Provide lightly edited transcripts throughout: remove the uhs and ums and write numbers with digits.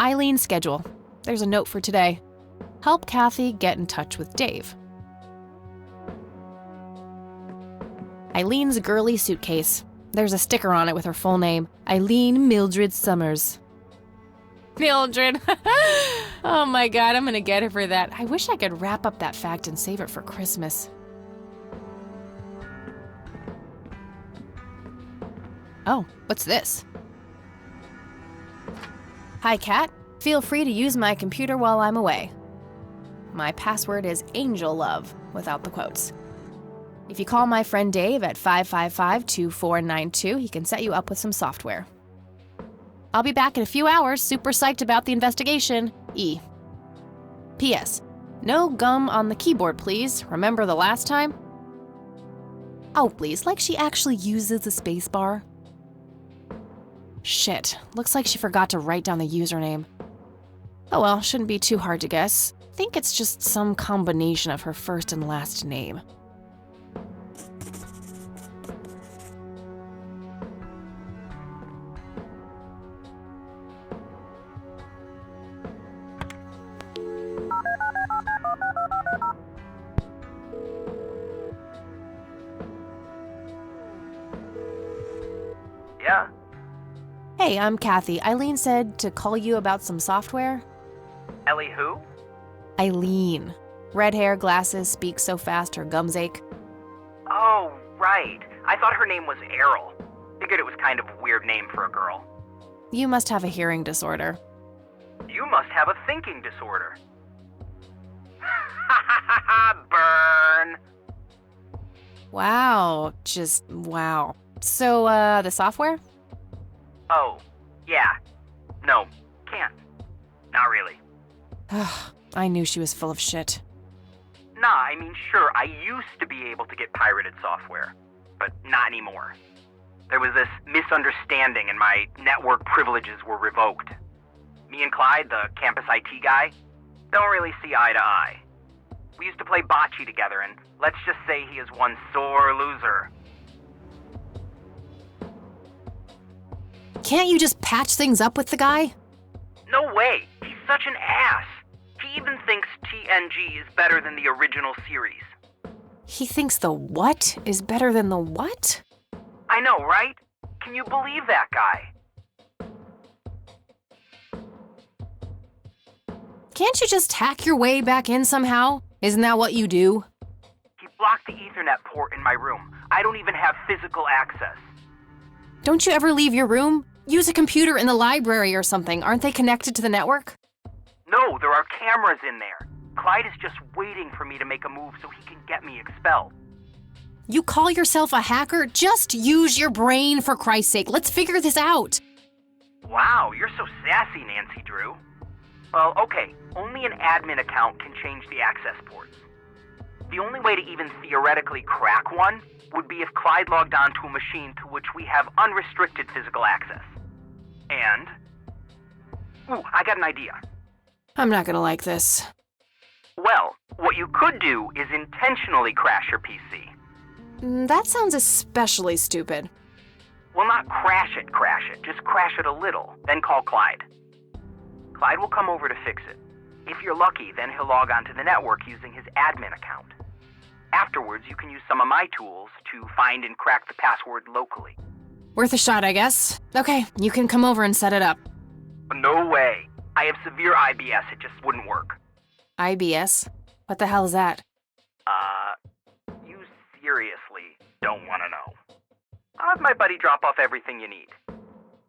Eileen's schedule. There's a note for today. Help Kathy get in touch with Dave. Eileen's girly suitcase. There's a sticker on it with her full name, Eileen Mildred Summers. Mildred. Oh my God, I'm gonna get her for that. I wish I could wrap up that fact and save it for Christmas. Oh, what's this? Hi, Kat. Feel free to use my computer while I'm away. My password is AngelLove, without the quotes. If you call my friend Dave at 555-2492, he can set you up with some software. I'll be back in a few hours, super psyched about the investigation. E. P.S. No gum on the keyboard, please. Remember the last time? Oh, please, like she actually uses the space bar. Shit, looks like she forgot to write down the username. Oh well, shouldn't be too hard to guess. I think it's just some combination of her first and last name. Yeah? Hey, I'm Kathy. Eileen said to call you about some software. Ellie who? Eileen. Red hair, glasses, speaks so fast her gums ache. Oh, right. I thought her name was Errol. Figured it was kind of a weird name for a girl. You must have a hearing disorder. You must have a thinking disorder. Burn! Wow, just wow. So, the software? Oh, yeah. No, can't. Not really. I knew she was full of shit. Nah, I mean, sure, I used to be able to get pirated software, but not anymore. There was this misunderstanding and my network privileges were revoked. Me and Clyde, the campus IT guy, don't really see eye to eye. We used to play bocce together, and let's just say he is one sore loser. Can't you just patch things up with the guy? No way! He's such an ass! He even thinks TNG is better than the original series. He thinks the what is better than the what? I know, right? Can you believe that guy? Can't you just hack your way back in somehow? Isn't that what you do? He blocked the Ethernet port in my room. I don't even have physical access. Don't you ever leave your room? Use a computer in the library or something. Aren't they connected to the network? No, there are cameras in there. Clyde is just waiting for me to make a move so he can get me expelled. You call yourself a hacker? Just use your brain, for Christ's sake. Let's figure this out. Wow, you're so sassy, Nancy Drew. Well, okay, only an admin account can change the access ports. The only way to even theoretically crack one would be if Clyde logged onto a machine to which we have unrestricted physical access. And... Ooh, I got an idea. I'm not gonna like this. Well, what you could do is intentionally crash your PC. That sounds especially stupid. Well, not crash it, just crash it a little, then call Clyde. Clyde will come over to fix it. If you're lucky, then he'll log onto the network using his admin account. Afterwards, you can use some of my tools to find and crack the password locally. Worth a shot, I guess. Okay, you can come over and set it up. No way. I have severe IBS, it just wouldn't work. IBS? What the hell is that? You seriously don't want to know. I'll have my buddy drop off everything you need.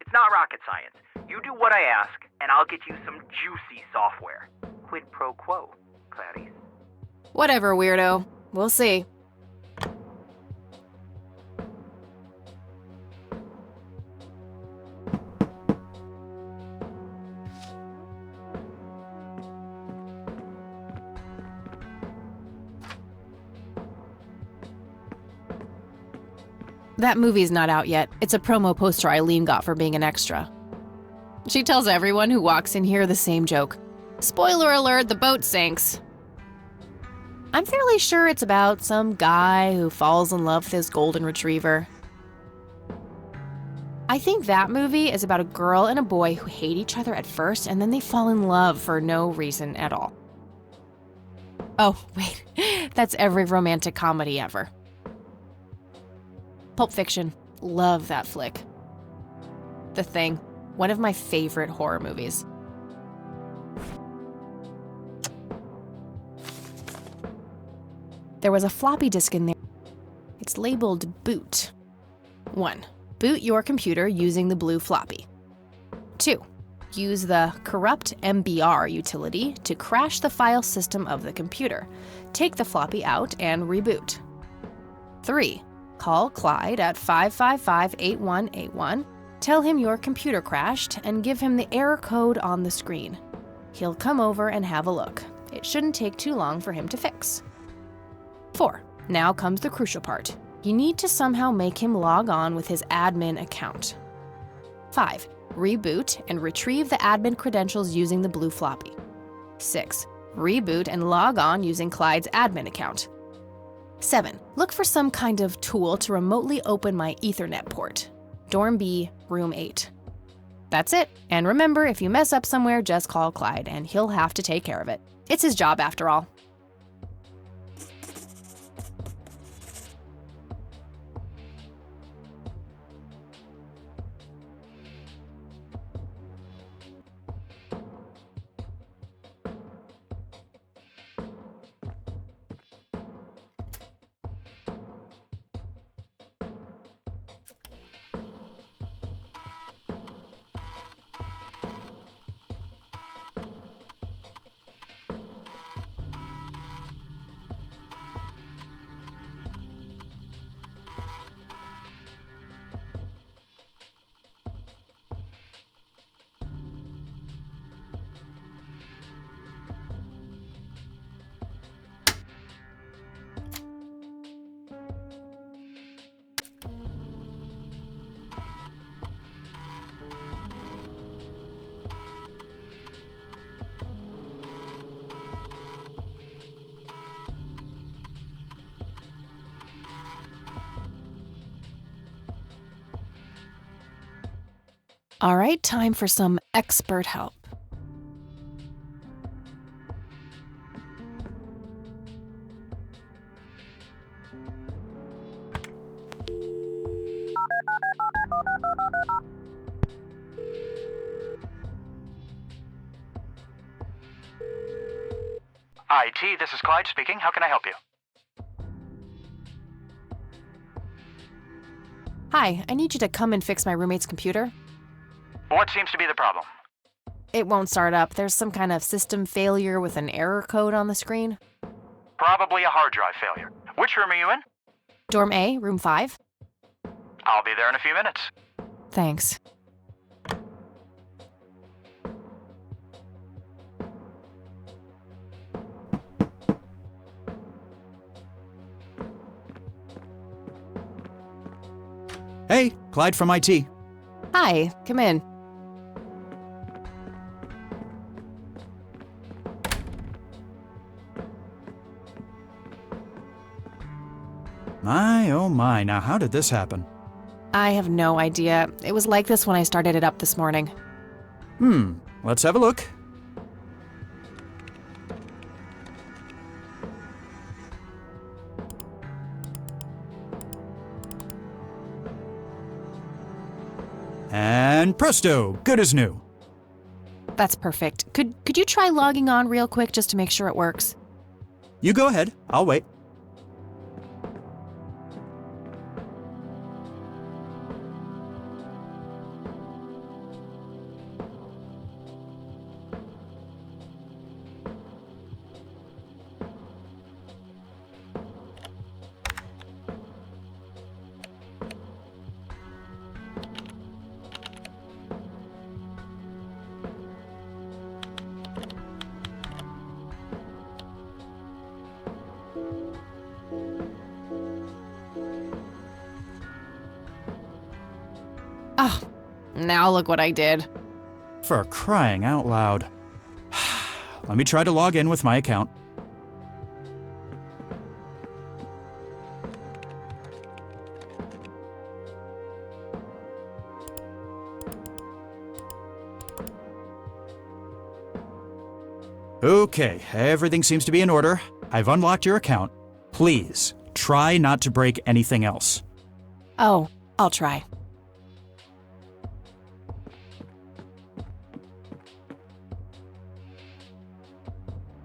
It's not rocket science. You do what I ask, and I'll get you some juicy software. Quid pro quo, Clarice. Whatever, weirdo. We'll see. That movie's not out yet. It's a promo poster Eileen got for being an extra. She tells everyone who walks in here the same joke. Spoiler alert, the boat sinks. I'm fairly sure it's about some guy who falls in love with his golden retriever. I think that movie is about a girl and a boy who hate each other at first and then they fall in love for no reason at all. Oh, wait, that's every romantic comedy ever. Pulp Fiction. Love that flick. The Thing. One of my favorite horror movies. There was a floppy disk in there. It's labeled boot. 1. Boot your computer using the blue floppy. 2. Use the corrupt MBR utility to crash the file system of the computer. Take the floppy out and reboot. 3. Call Clyde at 555-8181. Tell him your computer crashed and give him the error code on the screen. He'll come over and have a look. It shouldn't take too long for him to fix. 4. Now comes the crucial part. You need to somehow make him log on with his admin account. 5. Reboot and retrieve the admin credentials using the blue floppy. 6. Reboot and log on using Clyde's admin account. 7. Look for some kind of tool to remotely open my Ethernet port. Dorm B, room 8. That's it. And remember, if you mess up somewhere, just call Clyde and he'll have to take care of it. It's his job after all. All right, time for some expert help. IT, this is Clyde speaking. How can I help you? Hi, I need you to come and fix my roommate's computer. What seems to be the problem? It won't start up. There's some kind of system failure with an error code on the screen. Probably a hard drive failure. Which room are you in? Dorm A, room 5. I'll be there in a few minutes. Thanks. Hey, Clyde from IT. Hi, come in. My, oh my, now how did this happen? I have no idea. It was like this when I started it up this morning. Let's have a look. And presto, good as new. That's perfect. Could you try logging on real quick just to make sure it works? You go ahead, I'll wait. Oh, now look what I did. For crying out loud. Let me try to log in with my account. Okay, everything seems to be in order. I've unlocked your account. Please, try not to break anything else. Oh, I'll try.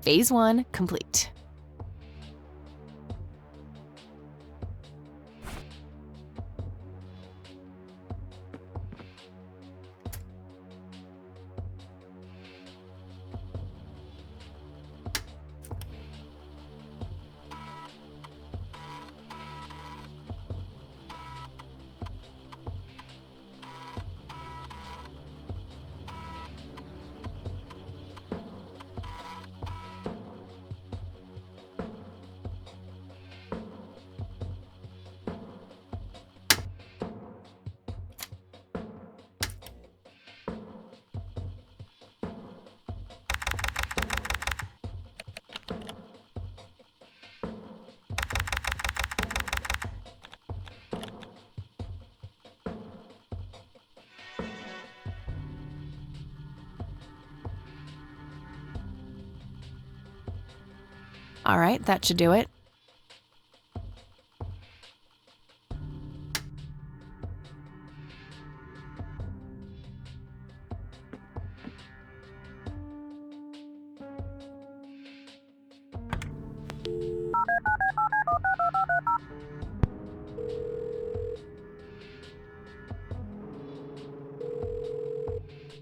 Phase 1 complete. All right, that should do it.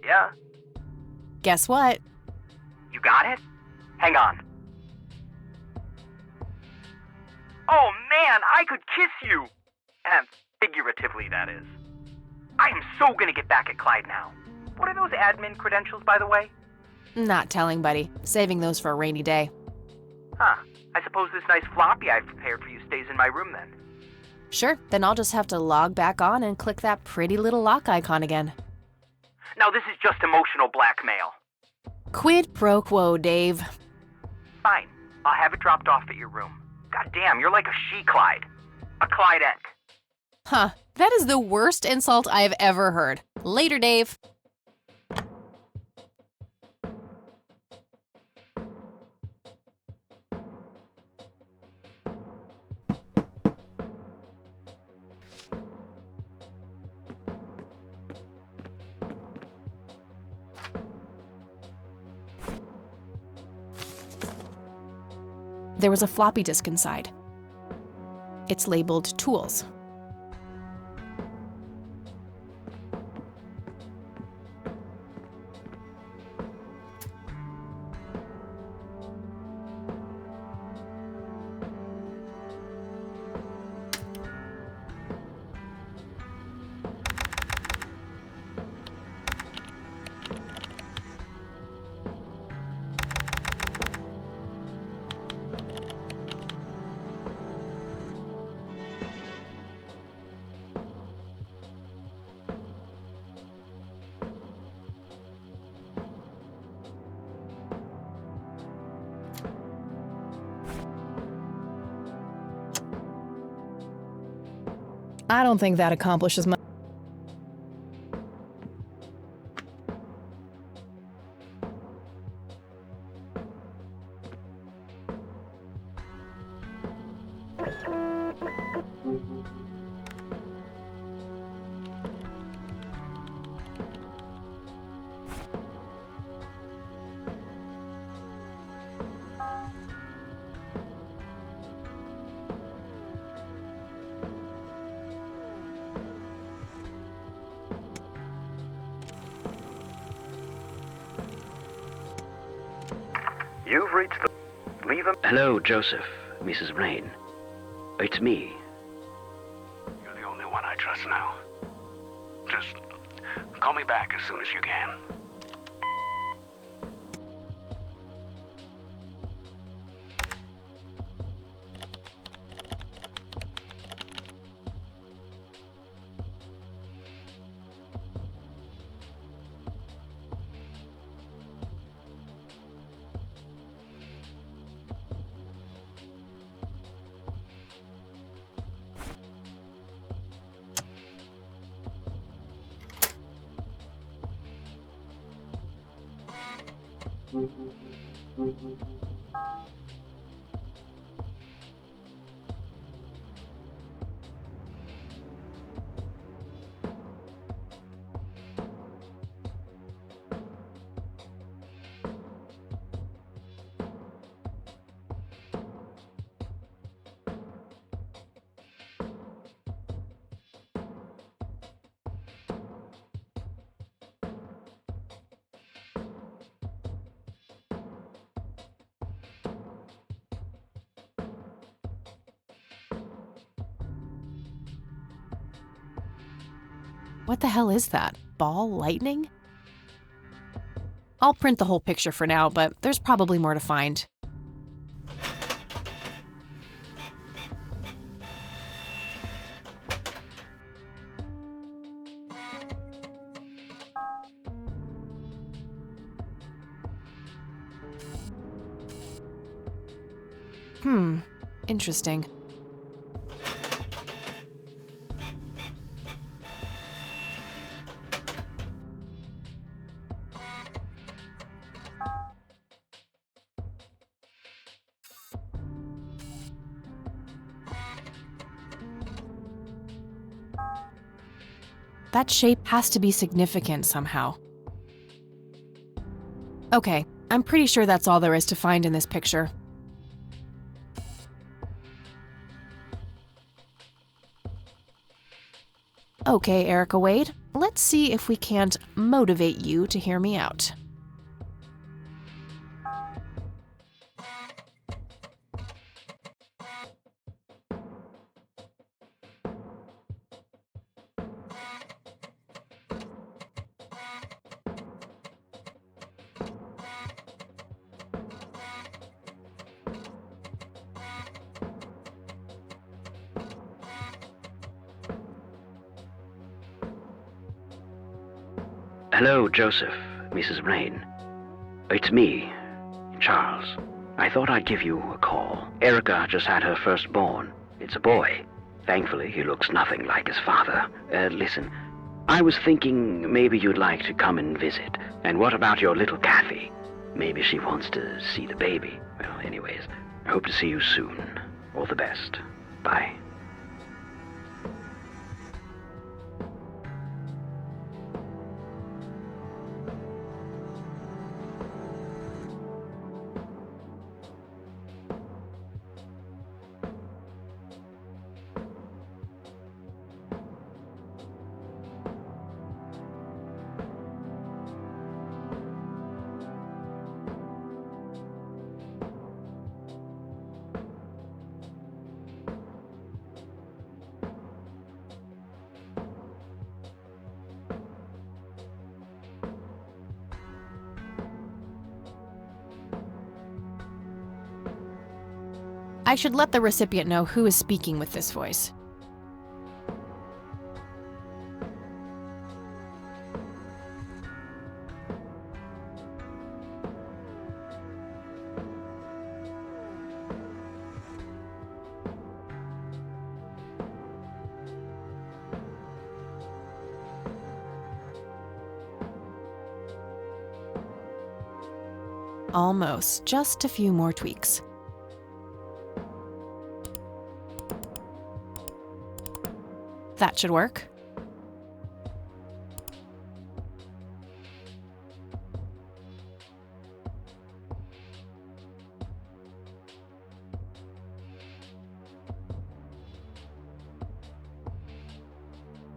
Yeah? Guess what? You got it? Hang on. Oh man, I could kiss you! Figuratively, that is. I am so gonna get back at Clyde now. What are those admin credentials, by the way? Not telling, buddy. Saving those for a rainy day. Huh. I suppose this nice floppy I've prepared for you stays in my room then. Sure, then I'll just have to log back on and click that pretty little lock icon again. Now this is just emotional blackmail. Quid pro quo, Dave. Fine. I'll have it dropped off at your room. God damn, you're like a she-Clyde. A Clyde-ette. Huh, that is the worst insult I've ever heard. Later, Dave. There was a floppy disk inside. It's labeled Tools. I don't think that accomplishes much. You've reached the... Leave him... Hello, Joseph, Mrs. Rain. It's me. You're the only one I trust now. Just call me back as soon as you can. What the hell is that? Ball lightning? I'll print the whole picture for now, but there's probably more to find. Interesting. That shape has to be significant somehow. Okay, I'm pretty sure that's all there is to find in this picture. Okay, Erica Wade, let's see if we can't motivate you to hear me out. Hello, Joseph, Mrs. Rain. It's me, Charles. I thought I'd give you a call. Erica just had her firstborn. It's a boy. Thankfully, he looks nothing like his father. Listen, I was thinking maybe you'd like to come and visit. And what about your little Kathy? Maybe she wants to see the baby. Well, anyways, I hope to see you soon. All the best. Bye. I should let the recipient know who is speaking with this voice. Almost. Just a few more tweaks. That should work.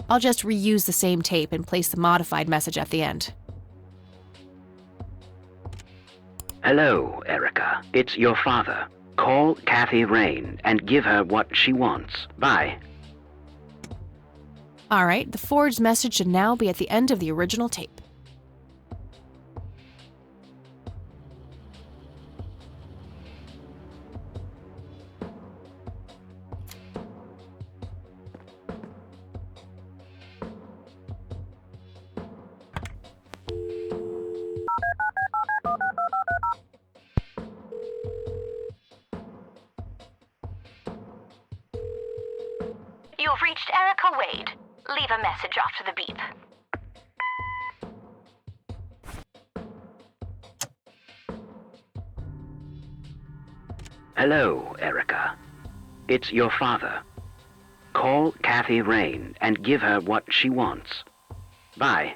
I'll just reuse the same tape and place the modified message at the end. Hello, Erica. It's your father. Call Kathy Rain and give her what she wants. Bye. All right, the forged message should now be at the end of the original tape. You've reached Erica Wade. Leave a message after the beep. Hello, Erica. It's your father. Call Kathy Rain and give her what she wants. Bye.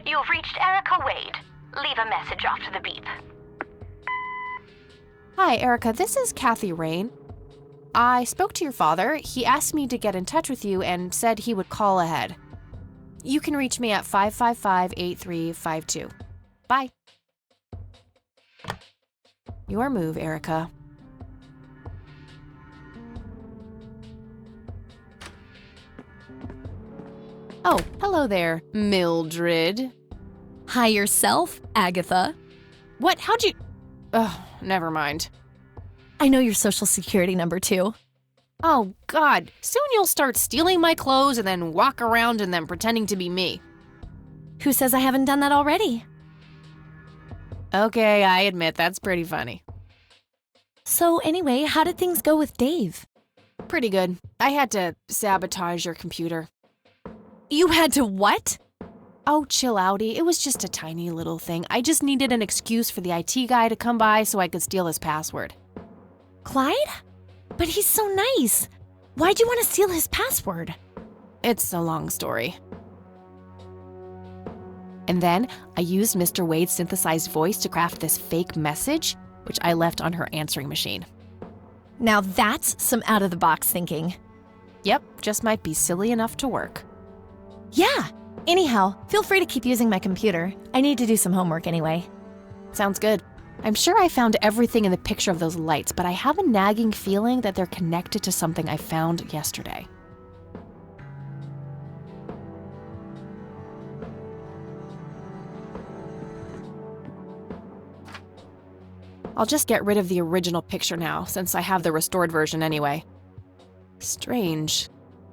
You've reached Erica Wade. Leave a message after the beep. Hi, Erica. This is Kathy Rain. I spoke to your father. He asked me to get in touch with you and said he would call ahead. You can reach me at 555-8352. Bye. Your move, Erica. Oh, hello there, Mildred. Hi yourself, Agatha. What? How'd you... Oh, never mind. I know your social security number too. Oh, God. Soon you'll start stealing my clothes and then walk around in them pretending to be me. Who says I haven't done that already? Okay, I admit that's pretty funny. So anyway, how did things go with Dave? Pretty good. I had to sabotage your computer. You had to what? Oh, chill outy. It was just a tiny little thing. I just needed an excuse for the IT guy to come by so I could steal his password. Clyde? But he's so nice. Why'd you want to steal his password? It's a long story. And then I used Mr. Wade's synthesized voice to craft this fake message, which I left on her answering machine. Now that's some out-of-the-box thinking. Yep, just might be silly enough to work. Yeah. Anyhow, feel free to keep using my computer. I need to do some homework anyway. Sounds good. I'm sure I found everything in the picture of those lights, but I have a nagging feeling that they're connected to something I found yesterday. I'll just get rid of the original picture now, since I have the restored version anyway. Strange.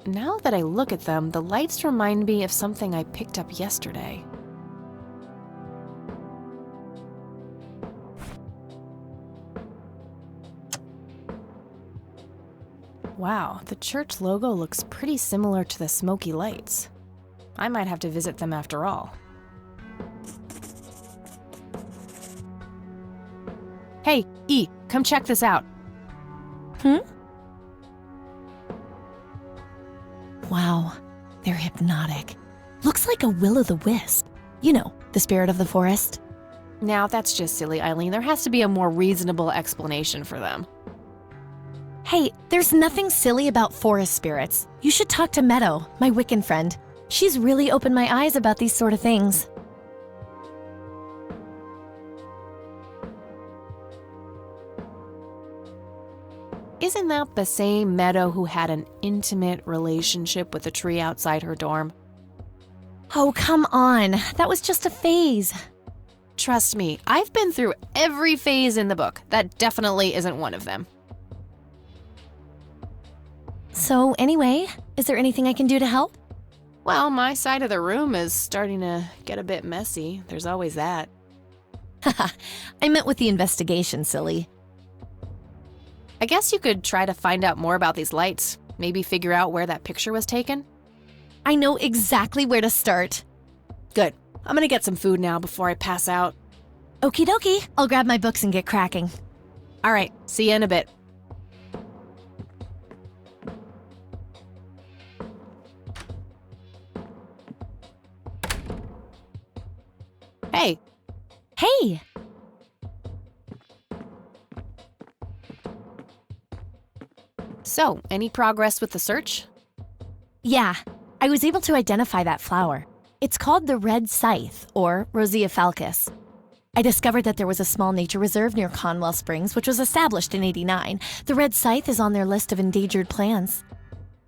Now that I look at them, the lights remind me of something I picked up yesterday. Wow, the church logo looks pretty similar to the smoky lights. I might have to visit them after all. Hey, E, come check this out. Wow, they're hypnotic. Looks like a will-o'-the-wisp. You know, the spirit of the forest. Now, that's just silly, Eileen. There has to be a more reasonable explanation for them. Hey, there's nothing silly about forest spirits. You should talk to Meadow, my Wiccan friend. She's really opened my eyes about these sort of things. Isn't that the same Meadow who had an intimate relationship with the tree outside her dorm? Oh, come on. That was just a phase. Trust me, I've been through every phase in the book. That definitely isn't one of them. So anyway, is there anything I can do to help? Well, my side of the room is starting to get a bit messy. There's always that. Haha, I meant with the investigation, silly. I guess you could try to find out more about these lights. Maybe figure out where that picture was taken. I know exactly where to start. Good. I'm gonna get some food now before I pass out. Okie dokie, I'll grab my books and get cracking. All right, see you in a bit. Hey. Hey! So, any progress with the search? Yeah, I was able to identify that flower. It's called the red scythe, or Rosea falcus. I discovered that there was a small nature reserve near Conwell Springs, which was established in '89. The red scythe is on their list of endangered plants.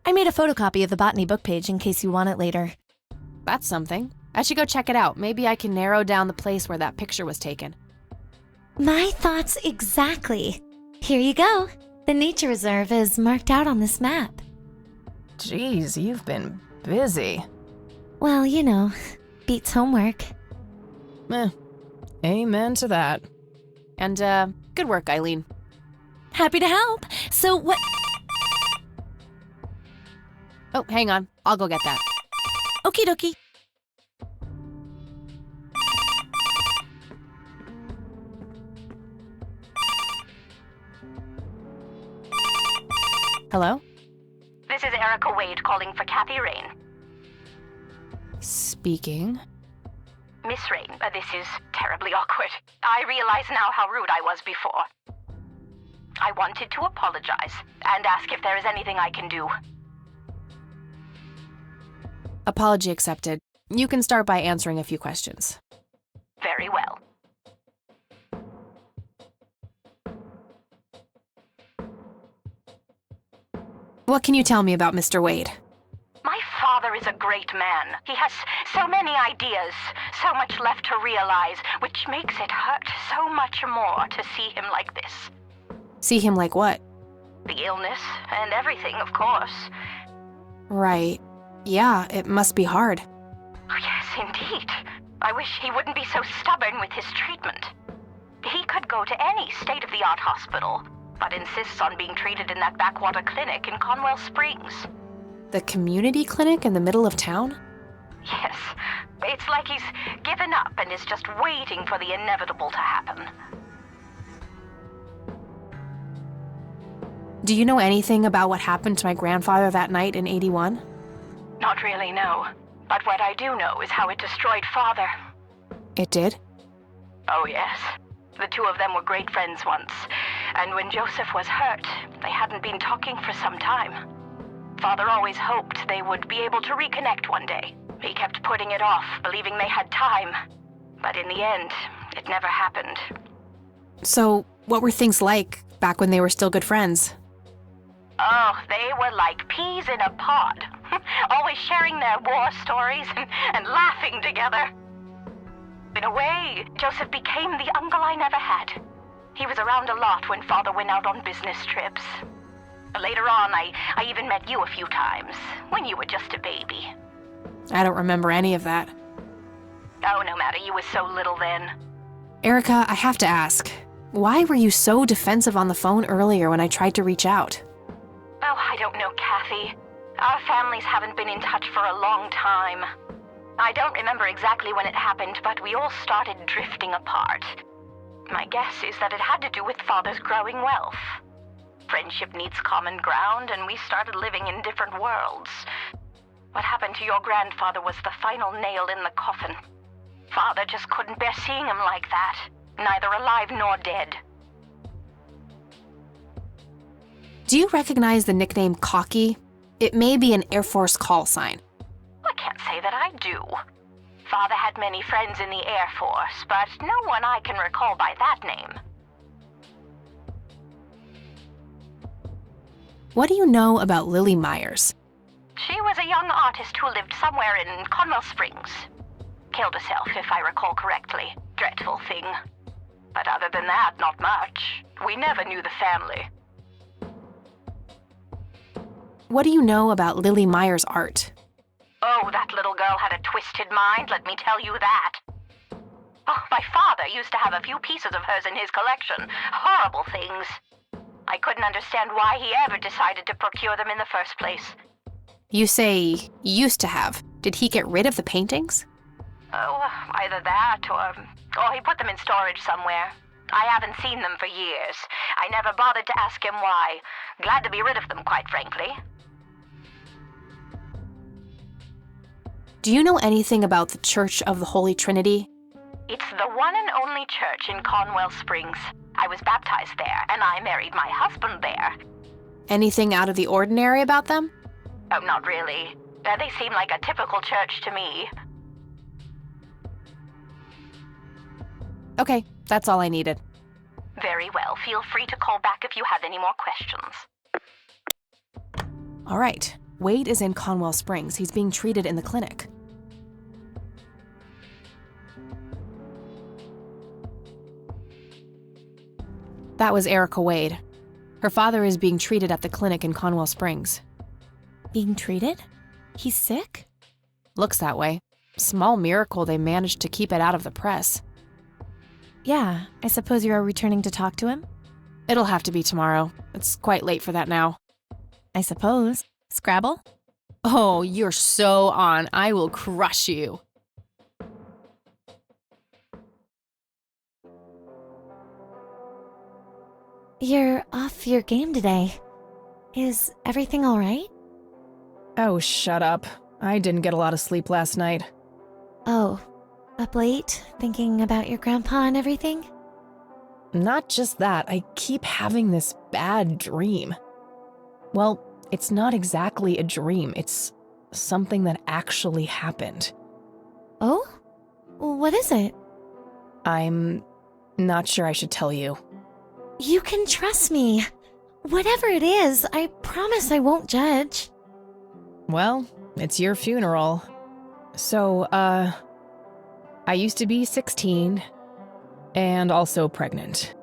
I made a photocopy of the botany book page in case you want it later. That's something. I should go check it out. Maybe I can narrow down the place where that picture was taken. My thoughts exactly. Here you go. The nature reserve is marked out on this map. Jeez, you've been busy. Well, you know, beats homework. Amen to that. And, good work, Eileen. Happy to help. So what... Oh, hang on. I'll go get that. Okie dokie. Hello? This is Erica Wade calling for Kathy Rain. Speaking. Miss Rain, this is terribly awkward. I realize now how rude I was before. I wanted to apologize and ask if there is anything I can do. Apology accepted. You can start by answering a few questions. Very well. What can you tell me about Mr. Wade? My father is a great man. He has so many ideas, so much left to realize, which makes it hurt so much more to see him like this. See him like what? The illness and everything, of course. Right. Yeah, it must be hard. Oh, yes, indeed. I wish he wouldn't be so stubborn with his treatment. He could go to any state-of-the-art hospital, but insists on being treated in that backwater clinic in Conwell Springs. The community clinic in the middle of town? Yes. It's like he's given up and is just waiting for the inevitable to happen. Do you know anything about what happened to my grandfather that night in '81? Not really, no. But what I do know is how it destroyed Father. It did? Oh, yes. The two of them were great friends once. And when Joseph was hurt, they hadn't been talking for some time. Father always hoped they would be able to reconnect one day. He kept putting it off, believing they had time. But in the end, it never happened. So, what were things like back when they were still good friends? Oh, they were like peas in a pod. Always sharing their war stories and laughing together. In a way, Joseph became the uncle I never had. He was around a lot when Father went out on business trips. Later on, I even met you a few times, when you were just a baby. I don't remember any of that. Oh, no matter, you were so little then. Erica, I have to ask, why were you so defensive on the phone earlier when I tried to reach out? Oh, I don't know, Kathy. Our families haven't been in touch for a long time. I don't remember exactly when it happened, but we all started drifting apart. My guess is that it had to do with Father's growing wealth. Friendship needs common ground, and we started living in different worlds. What happened to your grandfather was the final nail in the coffin. Father just couldn't bear seeing him like that, neither alive nor dead. Do you recognize the nickname Cocky? It may be an Air Force call sign. I can't say that I do. Father had many friends in the Air Force, but no one I can recall by that name. What do you know about Lily Myers? She was a young artist who lived somewhere in Conwell Springs. Killed herself, if I recall correctly. Dreadful thing. But other than that, not much. We never knew the family. What do you know about Lily Myers' art? Oh, that little girl had a twisted mind, let me tell you that. Oh, my father used to have a few pieces of hers in his collection. Horrible things. I couldn't understand why he ever decided to procure them in the first place. You say used to have. Did he get rid of the paintings? Oh, either that or he put them in storage somewhere. I haven't seen them for years. I never bothered to ask him why. Glad to be rid of them, quite frankly. Do you know anything about the Church of the Holy Trinity? It's the one and only church in Conwell Springs. I was baptized there, and I married my husband there. Anything out of the ordinary about them? Oh, not really. They seem like a typical church to me. Okay, that's all I needed. Very well. Feel free to call back if you have any more questions. All right. Wade is in Conwell Springs. He's being treated in the clinic. That was Erica Wade. Her father is being treated at the clinic in Conwell Springs. Being treated? He's sick? Looks that way. Small miracle they managed to keep it out of the press. Yeah, I suppose you are returning to talk to him? It'll have to be tomorrow. It's quite late for that now. I suppose. Scrabble? Oh, you're so on. I will crush you. You're off your game today. Is everything all right? Oh, shut up. I didn't get a lot of sleep last night. Oh, up late, thinking about your grandpa and everything? Not just that, I keep having this bad dream. Well, it's not exactly a dream, it's something that actually happened. Oh? What is it? I'm not sure I should tell you. You can trust me. Whatever it is, I promise I won't judge. Well, it's your funeral. So, I used to be 16 and also pregnant.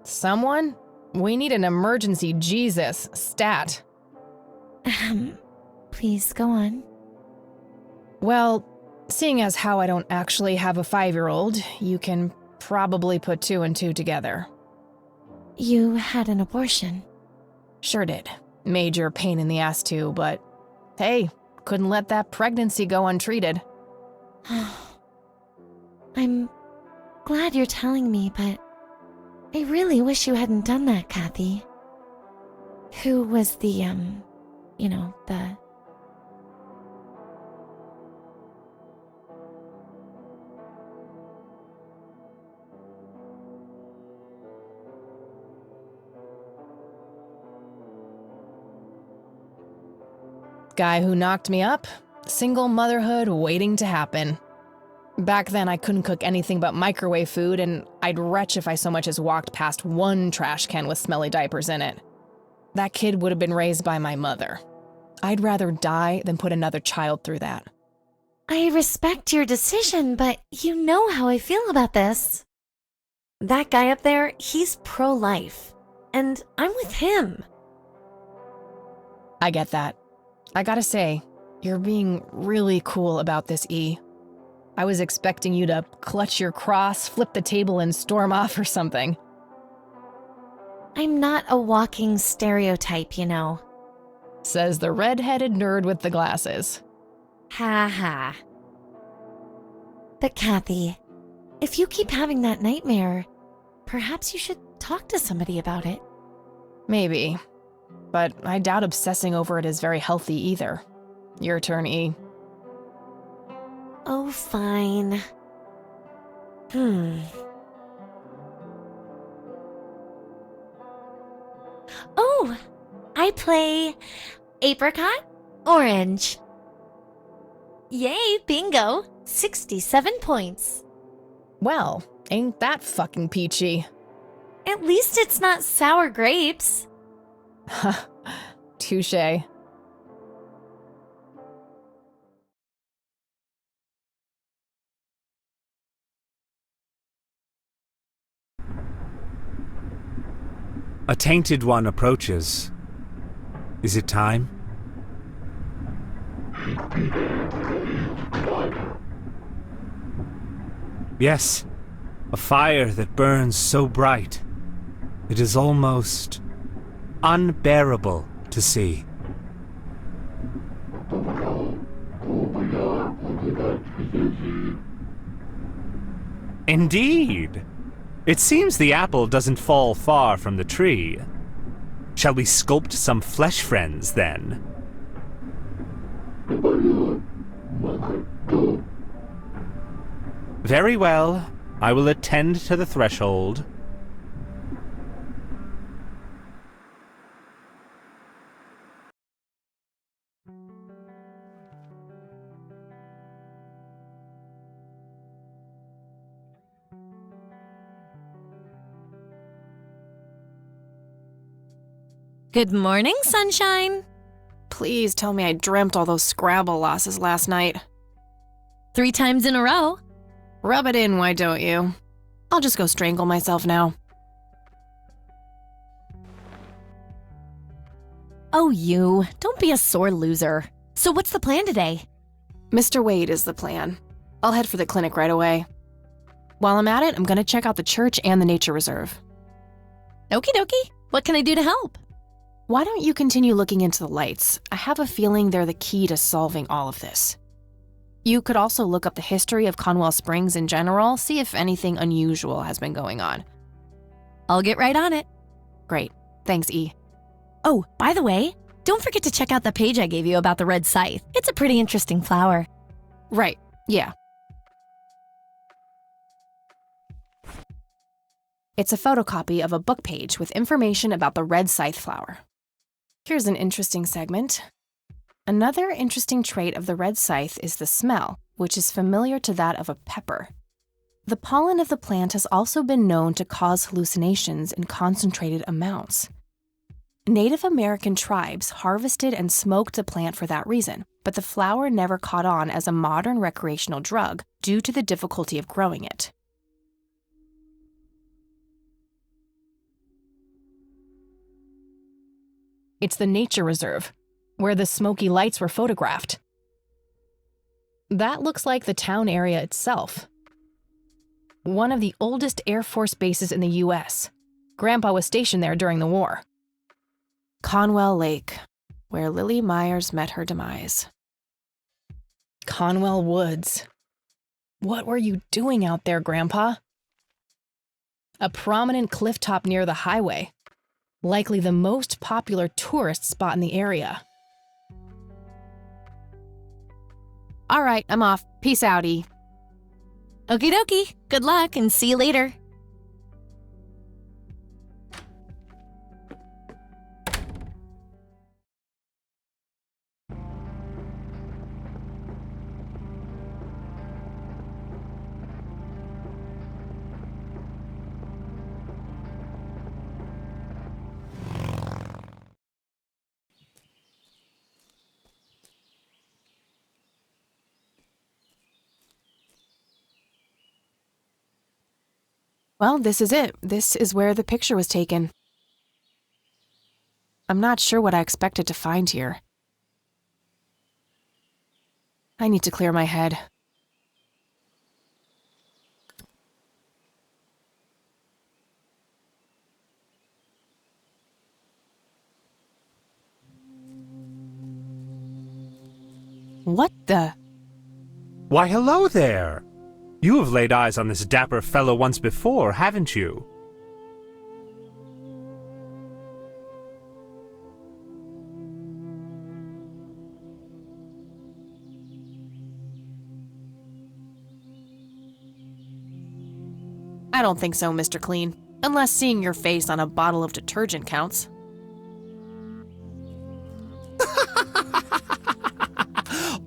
Someone? We need an emergency Jesus stat. Please go on. Well, seeing as how I don't actually have a 5-year-old, you can probably put 2 and 2 together. You had an abortion. Sure did. Major pain in the ass too, but hey, couldn't let that pregnancy go untreated. I'm glad you're telling me, but I really wish you hadn't done that, Kathy. Who was the Guy who knocked me up, single motherhood waiting to happen. Back then I couldn't cook anything but microwave food, and I'd retch if I so much as walked past one trash can with smelly diapers in it. That kid would have been raised by my mother. I'd rather die than put another child through that. I respect your decision, but you know how I feel about this. That guy up there, he's pro-life, and I'm with him. I get that. I gotta say, you're being really cool about this, E. I was expecting you to clutch your cross, flip the table, and storm off or something. I'm not a walking stereotype, you know. Says the red-headed nerd with the glasses. Ha ha. But Kathy, if you keep having that nightmare, perhaps you should talk to somebody about it. Maybe. But I doubt obsessing over it is very healthy either. Your turn, E. Oh, fine. Oh, I play apricot, orange. Yay, bingo! 67 points. Well, ain't that fucking peachy. At least it's not sour grapes. Touché. A tainted one approaches. Is it time? Yes, a fire that burns so bright. It is almost unbearable to see. Indeed. It seems the apple doesn't fall far from the tree. Shall we sculpt some flesh friends, then? Very well. I will attend to the threshold. Good morning, sunshine. Please tell me I dreamt all those Scrabble losses last night. 3 times in a row. Rub it in, why don't you? I'll just go strangle myself now. Oh, you. Don't be a sore loser. So what's the plan today? Mr. Wade is the plan. I'll head for the clinic right away. While I'm at it, I'm gonna check out the church and the nature reserve. Okie dokie. What can I do to help? Why don't you continue looking into the lights? I have a feeling they're the key to solving all of this. You could also look up the history of Conwell Springs in general, see if anything unusual has been going on. I'll get right on it. Great. Thanks, E. Oh, by the way, don't forget to check out the page I gave you about the red scythe. It's a pretty interesting flower. Right. Yeah. It's a photocopy of a book page with information about the red scythe flower. Here's an interesting segment. Another interesting trait of the red scythe is the smell, which is familiar to that of a pepper. The pollen of the plant has also been known to cause hallucinations in concentrated amounts. Native American tribes harvested and smoked the plant for that reason, but the flower never caught on as a modern recreational drug due to the difficulty of growing it. It's the nature reserve, where the smoky lights were photographed. That looks like the town area itself. One of the oldest Air Force bases in the U.S. Grandpa was stationed there during the war. Conwell Lake, where Lily Myers met her demise. Conwell Woods. What were you doing out there, Grandpa? A prominent cliff top near the highway. Likely the most popular tourist spot in the area. All right, I'm off. Peace out, E. Okie dokie. Good luck and see you later. Well, this is it. This is where the picture was taken. I'm not sure what I expected to find here. I need to clear my head. What the? Why, hello there! You have laid eyes on this dapper fellow once before, haven't you? I don't think so, Mr. Clean. Unless seeing your face on a bottle of detergent counts.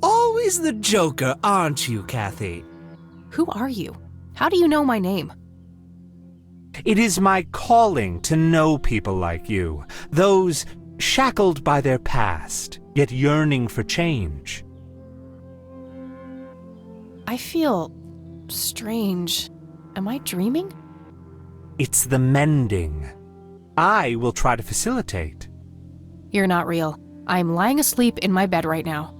Always the joker, aren't you, Kathy? Who are you? How do you know my name? It is my calling to know people like you, those shackled by their past, yet yearning for change. I feel strange. Am I dreaming? It's the mending. I will try to facilitate. You're not real. I'm lying asleep in my bed right now.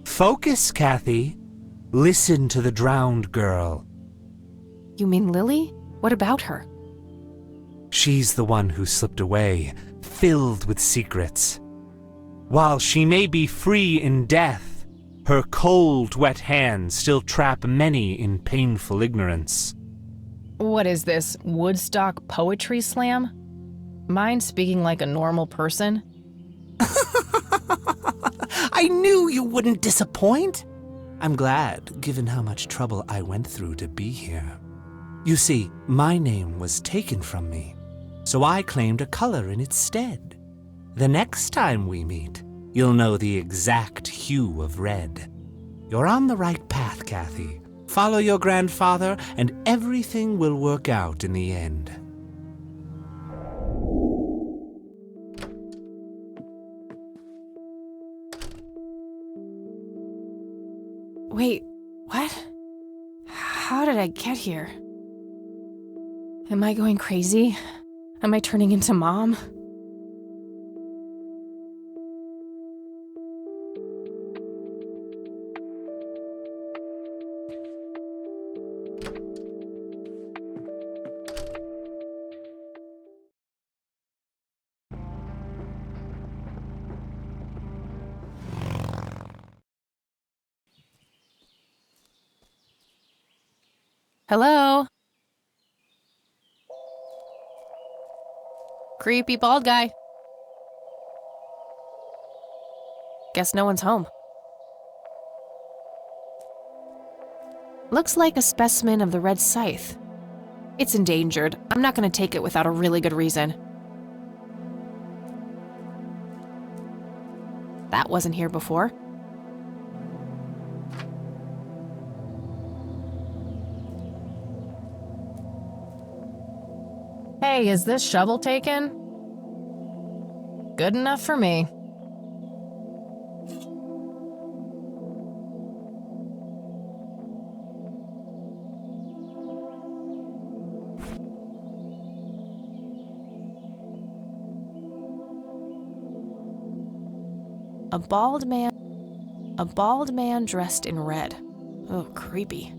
Focus, Kathy. Listen to the drowned girl. You mean Lily? What about her? She's the one who slipped away, filled with secrets. While she may be free in death, her cold, wet hands still trap many in painful ignorance. What is this, Woodstock Poetry Slam? Mind speaking like a normal person? I knew you wouldn't disappoint. I'm glad, given how much trouble I went through to be here. You see, my name was taken from me, so I claimed a color in its stead. The next time we meet, you'll know the exact hue of red. You're on the right path, Kathy. Follow your grandfather, and everything will work out in the end. Wait, what? How did I get here? Am I going crazy? Am I turning into Mom? Hello? Creepy bald guy. Guess no one's home. Looks like a specimen of the red scythe. It's endangered. I'm not going to take it without a really good reason. That wasn't here before. Hey, is this shovel taken? Good enough for me. A bald man dressed in red. Oh, creepy.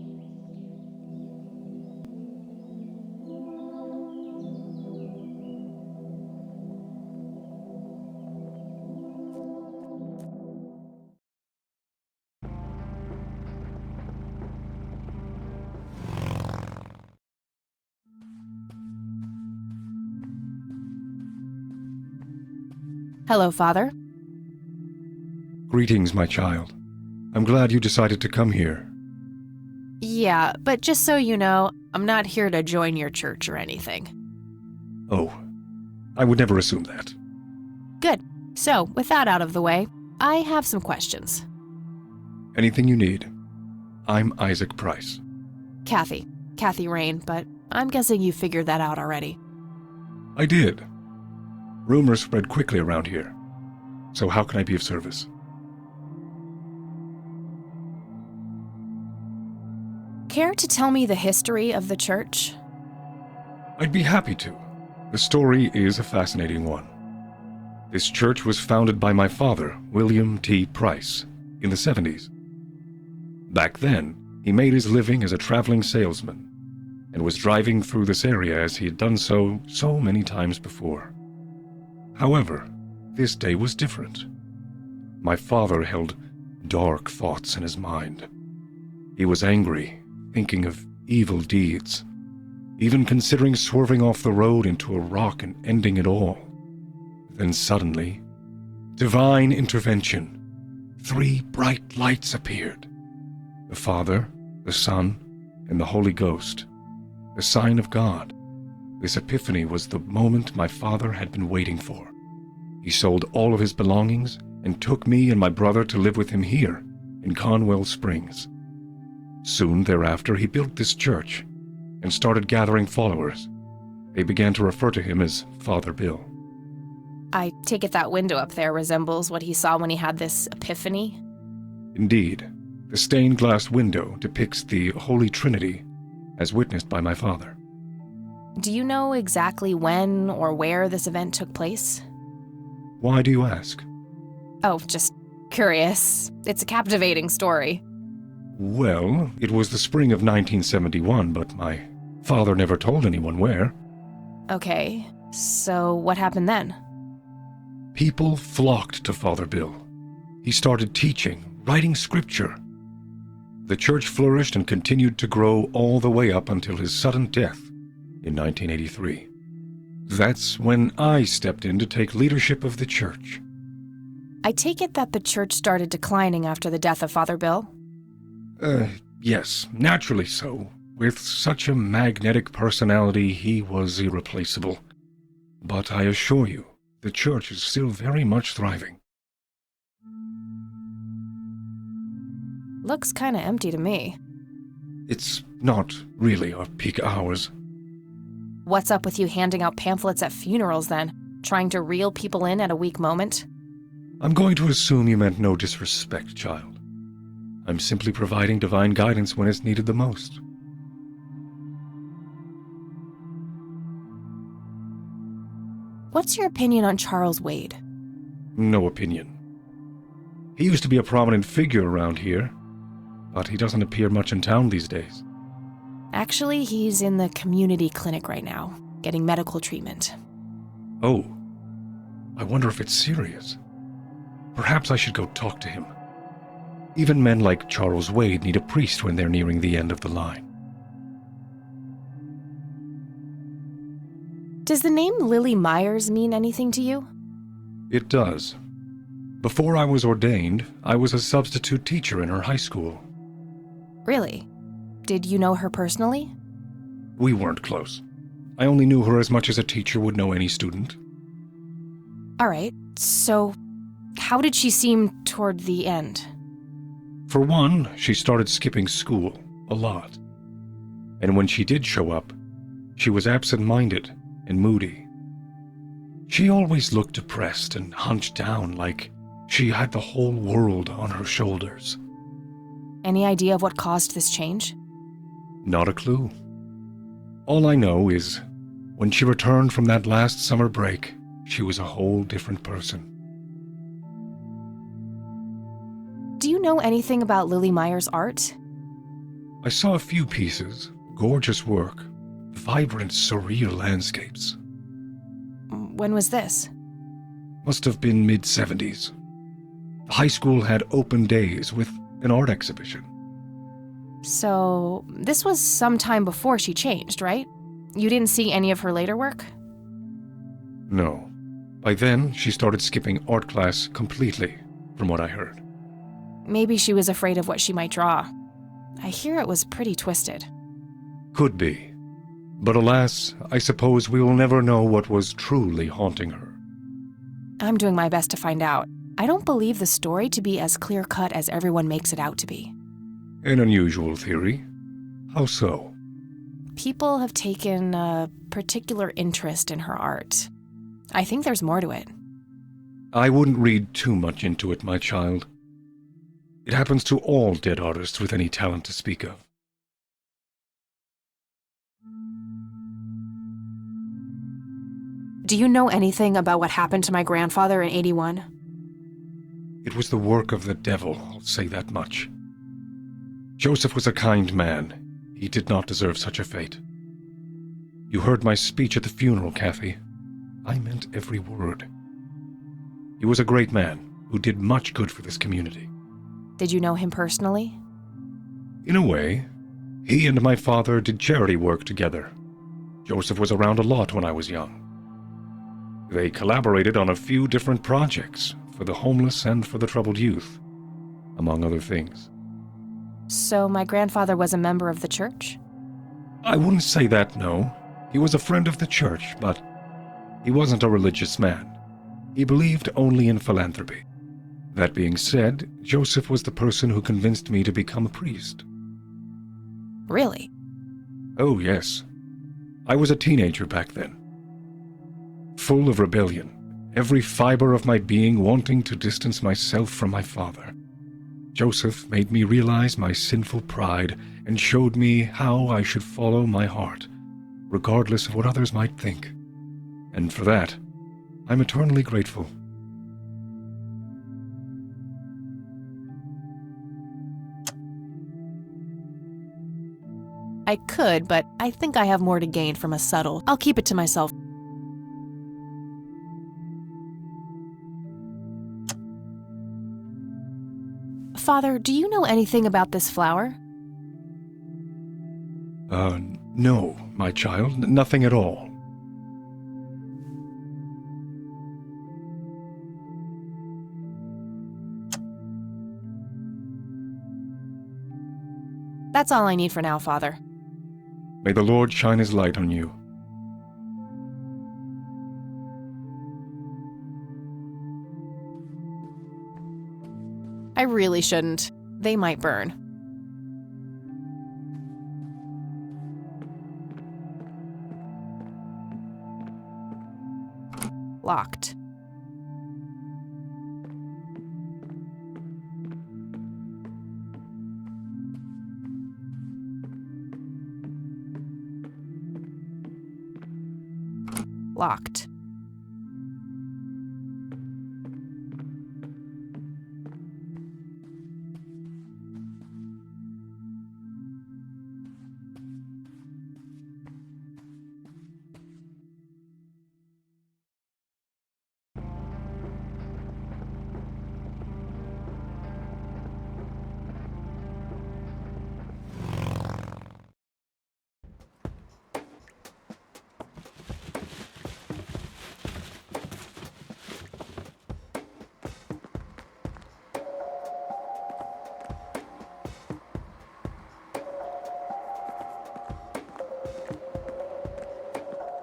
Hello, Father. Greetings, my child. I'm glad you decided to come here. Yeah, but just so you know, I'm not here to join your church or anything. Oh, I would never assume that. Good. So, with that out of the way, I have some questions. Anything you need. I'm Isaac Price. Kathy Rain, but I'm guessing you figured that out already. I did. Rumors spread quickly around here. So how can I be of service? Care to tell me the history of the church? I'd be happy to. The story is a fascinating one. This church was founded by my father, William T. Price, in the 70s. Back then, he made his living as a traveling salesman and was driving through this area as he had done so many times before. However, this day was different. My father held dark thoughts in his mind. He was angry, thinking of evil deeds, even considering swerving off the road into a rock and ending it all. Then suddenly, divine intervention. 3 bright lights appeared. The Father, the Son, and the Holy Ghost, the sign of God. This epiphany was the moment my father had been waiting for. He sold all of his belongings and took me and my brother to live with him here in Conwell Springs. Soon thereafter, he built this church and started gathering followers. They began to refer to him as Father Bill. I take it that window up there resembles what he saw when he had this epiphany? Indeed. The stained glass window depicts the Holy Trinity as witnessed by my father. Do you know exactly when or where this event took place? Why do you ask? Oh, just curious. It's a captivating story. Well, it was the spring of 1971, but my father never told anyone where. Okay, so what happened then? People flocked to Father Bill. He started teaching, writing scripture. The church flourished and continued to grow all the way up until his sudden death in 1983. That's when I stepped in to take leadership of the church. I take it that the church started declining after the death of Father Bill? Yes, naturally so. With such a magnetic personality, he was irreplaceable. But I assure you, the church is still very much thriving. Looks kinda empty to me. It's not really our peak hours. What's up with you handing out pamphlets at funerals then? Trying to reel people in at a weak moment? I'm going to assume you meant no disrespect, child. I'm simply providing divine guidance when it's needed the most. What's your opinion on Charles Wade? No opinion. He used to be a prominent figure around here, but he doesn't appear much in town these days. Actually, he's in the community clinic right now, getting medical treatment. Oh, I wonder if it's serious. Perhaps I should go talk to him. Even men like Charles Wade need a priest when they're nearing the end of the line. Does the name Lily Myers mean anything to you? It does. Before I was ordained, I was a substitute teacher in her high school. Really? Did you know her personally? We weren't close. I only knew her as much as a teacher would know any student. All right, so how did she seem toward the end? For one, she started skipping school a lot. And when she did show up, she was absent-minded and moody. She always looked depressed and hunched down like she had the whole world on her shoulders. Any idea of what caused this change? Not a clue. All I know is, when she returned from that last summer break, she was a whole different person. Do you know anything about Lily Myers' art? I saw a few pieces, gorgeous work, vibrant, surreal landscapes. When was this? Must have been mid-70s. The high school had open days with an art exhibition. So, this was some time before she changed, right? You didn't see any of her later work? No. By then, she started skipping art class completely, from what I heard. Maybe she was afraid of what she might draw. I hear it was pretty twisted. Could be. But alas, I suppose we will never know what was truly haunting her. I'm doing my best to find out. I don't believe the story to be as clear-cut as everyone makes it out to be. An unusual theory. How so? People have taken a particular interest in her art. I think there's more to it. I wouldn't read too much into it, my child. It happens to all dead artists with any talent to speak of. Do you know anything about what happened to my grandfather in '81? It was the work of the devil, I'll say that much. Joseph was a kind man. He did not deserve such a fate. You heard my speech at the funeral, Kathy. I meant every word. He was a great man who did much good for this community. Did you know him personally? In a way, he and my father did charity work together. Joseph was around a lot when I was young. They collaborated on a few different projects for the homeless and for the troubled youth, among other things. So my grandfather was a member of the church? I wouldn't say that, no. He was a friend of the church, but he wasn't a religious man. He believed only in philanthropy. That being said, Joseph was the person who convinced me to become a priest. Really? Oh, yes. I was a teenager back then. Full of rebellion, every fiber of my being wanting to distance myself from my father. Joseph made me realize my sinful pride and showed me how I should follow my heart, regardless of what others might think. And for that, I'm eternally grateful. I could, but I think I have more to gain from a subtle. I'll keep it to myself. Father, do you know anything about this flower? No, my child, nothing at all. That's all I need for now, Father. May the Lord shine his light on you. I really shouldn't. They might burn. Locked. Locked.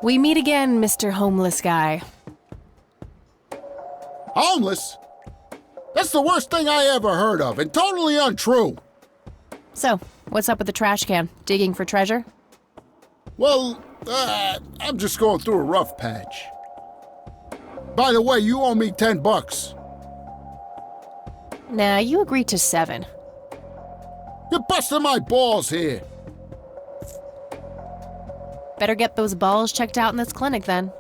We meet again, Mr. Homeless Guy. Homeless? That's the worst thing I ever heard of, and totally untrue. So, what's up with the trash can? Digging for treasure? Well, I'm just going through a rough patch. By the way, you owe me $10. Nah, you agreed to 7. You're busting my balls here. Better get those balls checked out in this clinic then.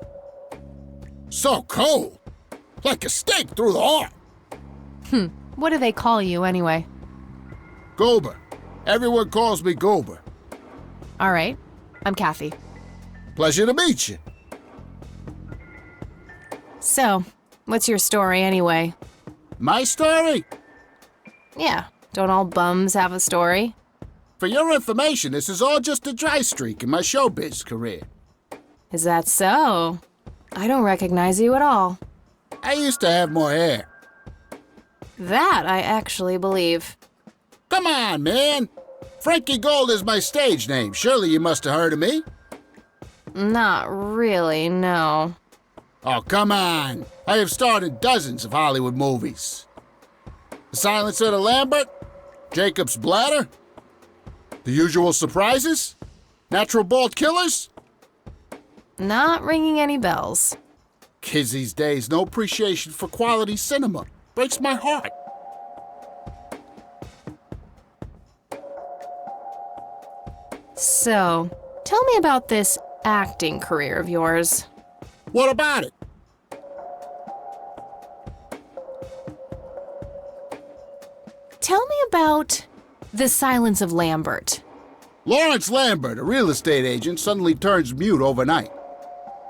So cold. Like a stake through the heart. What do they call you anyway? Goober. Everyone calls me Goober. All right, I'm Kathy. Pleasure to meet you. So, what's your story anyway? My story? Yeah, don't all bums have a story? For your information, this is all just a dry streak in my showbiz career. Is that so? I don't recognize you at all. I used to have more hair. That I actually believe. Come on, man. Frankie Gold is my stage name. Surely you must have heard of me. Not really, no. Oh, come on. I have starred in dozens of Hollywood movies. The Silence of the Lambert, Jacob's Bladder, The Usual Surprises, Natural Bald Killers. Not ringing any bells. Kids these days, no appreciation for quality cinema. Breaks my heart. So, tell me about this acting career of yours. What about it? Tell me about The Silence of Lambert. Lawrence Lambert, a real estate agent, suddenly turns mute overnight.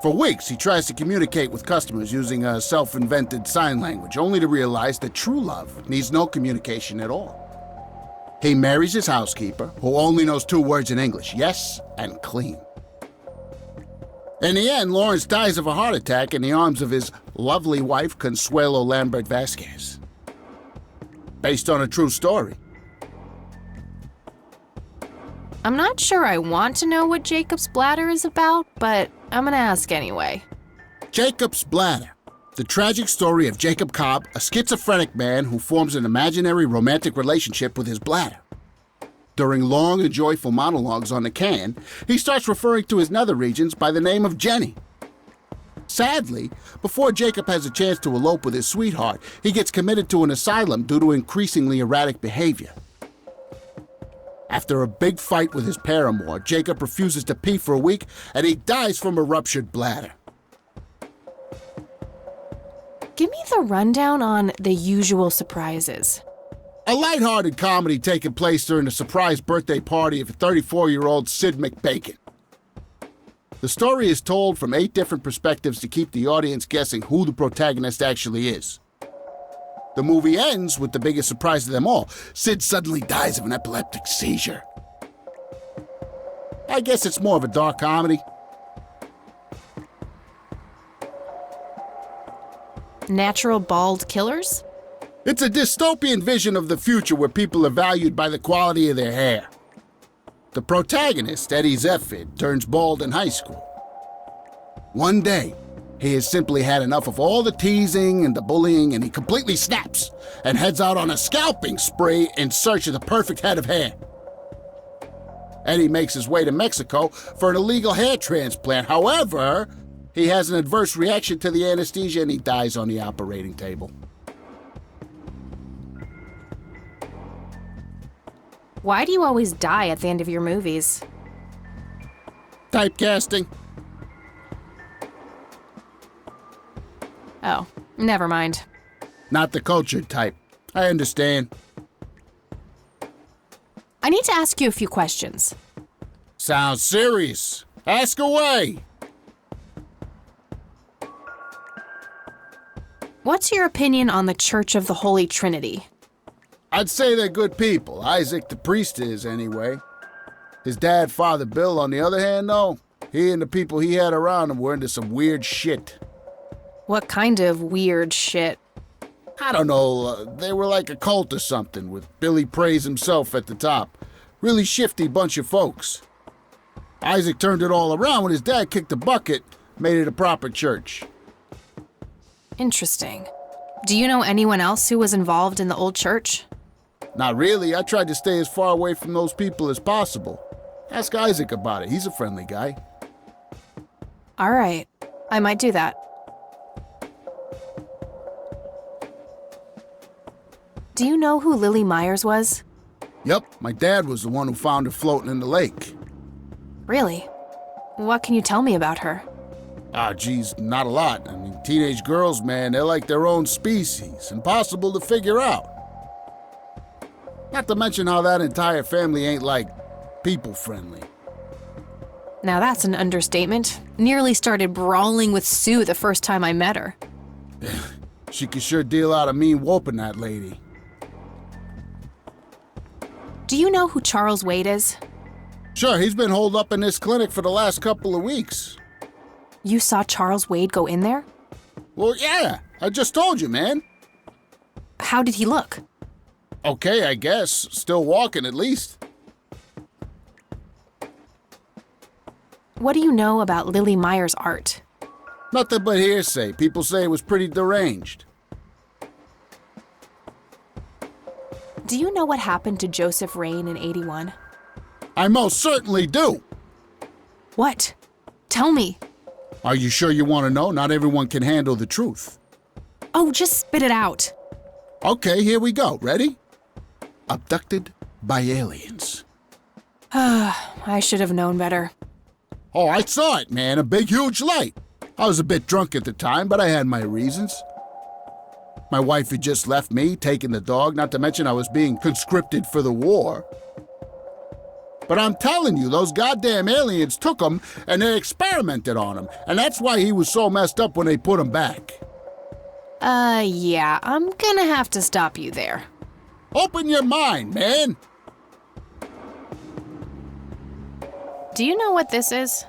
For weeks, he tries to communicate with customers using a self-invented sign language, only to realize that true love needs no communication at all. He marries his housekeeper, who only knows 2 words in English, yes and clean. In the end, Lawrence dies of a heart attack in the arms of his lovely wife, Consuelo Lambert Vasquez. Based on a true story. I'm not sure I want to know what Jacob's Bladder is about, but I'm gonna ask anyway. Jacob's Bladder. The tragic story of Jacob Cobb, a schizophrenic man who forms an imaginary romantic relationship with his bladder. During long and joyful monologues on the can, he starts referring to his nether regions by the name of Jenny. Sadly, before Jacob has a chance to elope with his sweetheart, he gets committed to an asylum due to increasingly erratic behavior. After a big fight with his paramour, Jacob refuses to pee for a week, and he dies from a ruptured bladder. Give me the rundown on The Usual Surprises. A lighthearted comedy taking place during the surprise birthday party of 34-year-old Sid McBacon. The story is told from 8 different perspectives to keep the audience guessing who the protagonist actually is. The movie ends with the biggest surprise of them all. Sid suddenly dies of an epileptic seizure. I guess it's more of a dark comedy. Natural Bald Killers? It's a dystopian vision of the future where people are valued by the quality of their hair. The protagonist, Eddie Zephyr, turns bald in high school. One day, he has simply had enough of all the teasing and the bullying, and he completely snaps and heads out on a scalping spree in search of the perfect head of hair. Eddie makes his way to Mexico for an illegal hair transplant. However, he has an adverse reaction to the anesthesia and he dies on the operating table. Why do you always die at the end of your movies? Typecasting. Oh, never mind. Not the cultured type. I understand. I need to ask you a few questions. Sounds serious. Ask away. What's your opinion on the Church of the Holy Trinity? I'd say they're good people. Isaac the priest is, anyway. His dad, Father Bill, on the other hand, though, he and the people he had around him were into some weird shit. What kind of weird shit? I don't know, they were like a cult or something, with Billy Praise himself at the top. Really shifty bunch of folks. Isaac turned it all around when his dad kicked the bucket, made it a proper church. Interesting. Do you know anyone else who was involved in the old church? Not really. I tried to stay as far away from those people as possible. Ask Isaac about it. He's a friendly guy. All right. I might do that. Do you know who Lily Myers was? Yep, my dad was the one who found her floating in the lake. Really? What can you tell me about her? Geez, not a lot. I mean, teenage girls, man, they're like their own species. Impossible to figure out. Not to mention how that entire family ain't, like, people-friendly. Now that's an understatement. Nearly started brawling with Sue the first time I met her. She could sure deal out a mean whooping, that lady. Do you know who Charles Wade is? Sure, he's been holed up in this clinic for the last couple of weeks. You saw Charles Wade go in there? Well, yeah, I just told you, man. How did he look? Okay, I guess. Still walking, at least. What do you know about Lily Myers' art? Nothing but hearsay. People say it was pretty deranged. Do you know what happened to Joseph Rain in '81? I most certainly do. What? Tell me. Are you sure you want to know? Not everyone can handle the truth. Oh, just spit it out. Okay, here we go. Ready? Abducted by aliens. I should have known better. Oh, I saw it, man. A big, huge light. I was a bit drunk at the time, but I had my reasons. My wife had just left me, taking the dog, not to mention I was being conscripted for the war. But I'm telling you, those goddamn aliens took him and they experimented on him. And that's why he was so messed up when they put him back. Yeah, I'm gonna have to stop you there. Open your mind, man. Do you know what this is?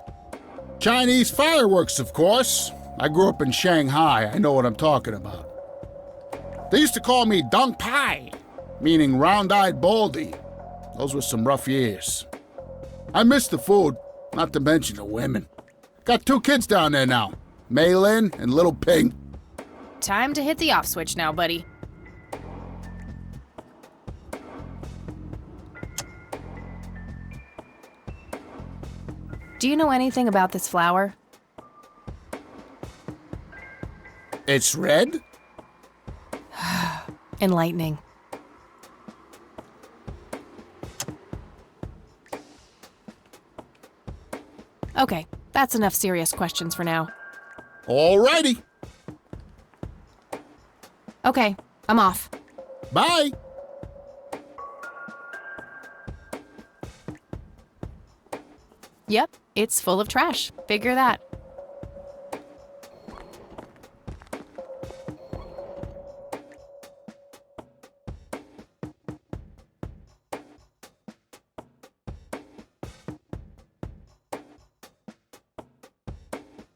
Chinese fireworks, of course. I grew up in Shanghai. I know what I'm talking about. They used to call me Dong Pai, meaning round-eyed baldy. Those were some rough years. I miss the food, not to mention the women. Got 2 kids down there now, Mei Lin and little Ping. Time to hit the off switch now, buddy. Do you know anything about this flower? It's red? Enlightening. Okay, that's enough serious questions for now. Alrighty. Okay, I'm off. Bye. Yep, it's full of trash. Figure that.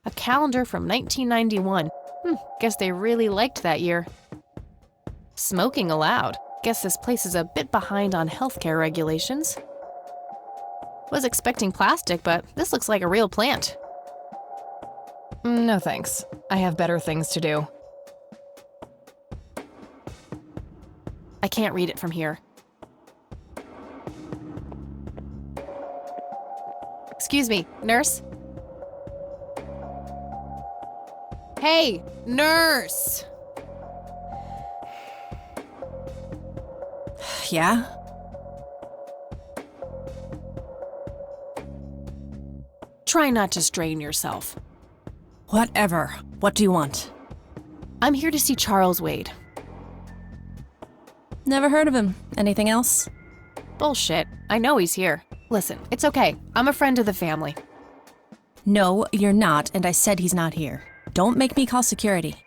A calendar from 1991. Guess they really liked that year. Smoking allowed. Guess this place is a bit behind on healthcare regulations. Was expecting plastic, but this looks like a real plant. No thanks. I have better things to do. I can't read it from here. Excuse me, nurse? Hey, nurse! Yeah? Try not to strain yourself. Whatever. What do you want? I'm here to see Charles Wade. Never heard of him. Anything else? Bullshit. I know he's here. Listen, it's okay. I'm a friend of the family. No, you're not, and I said he's not here. Don't make me call security.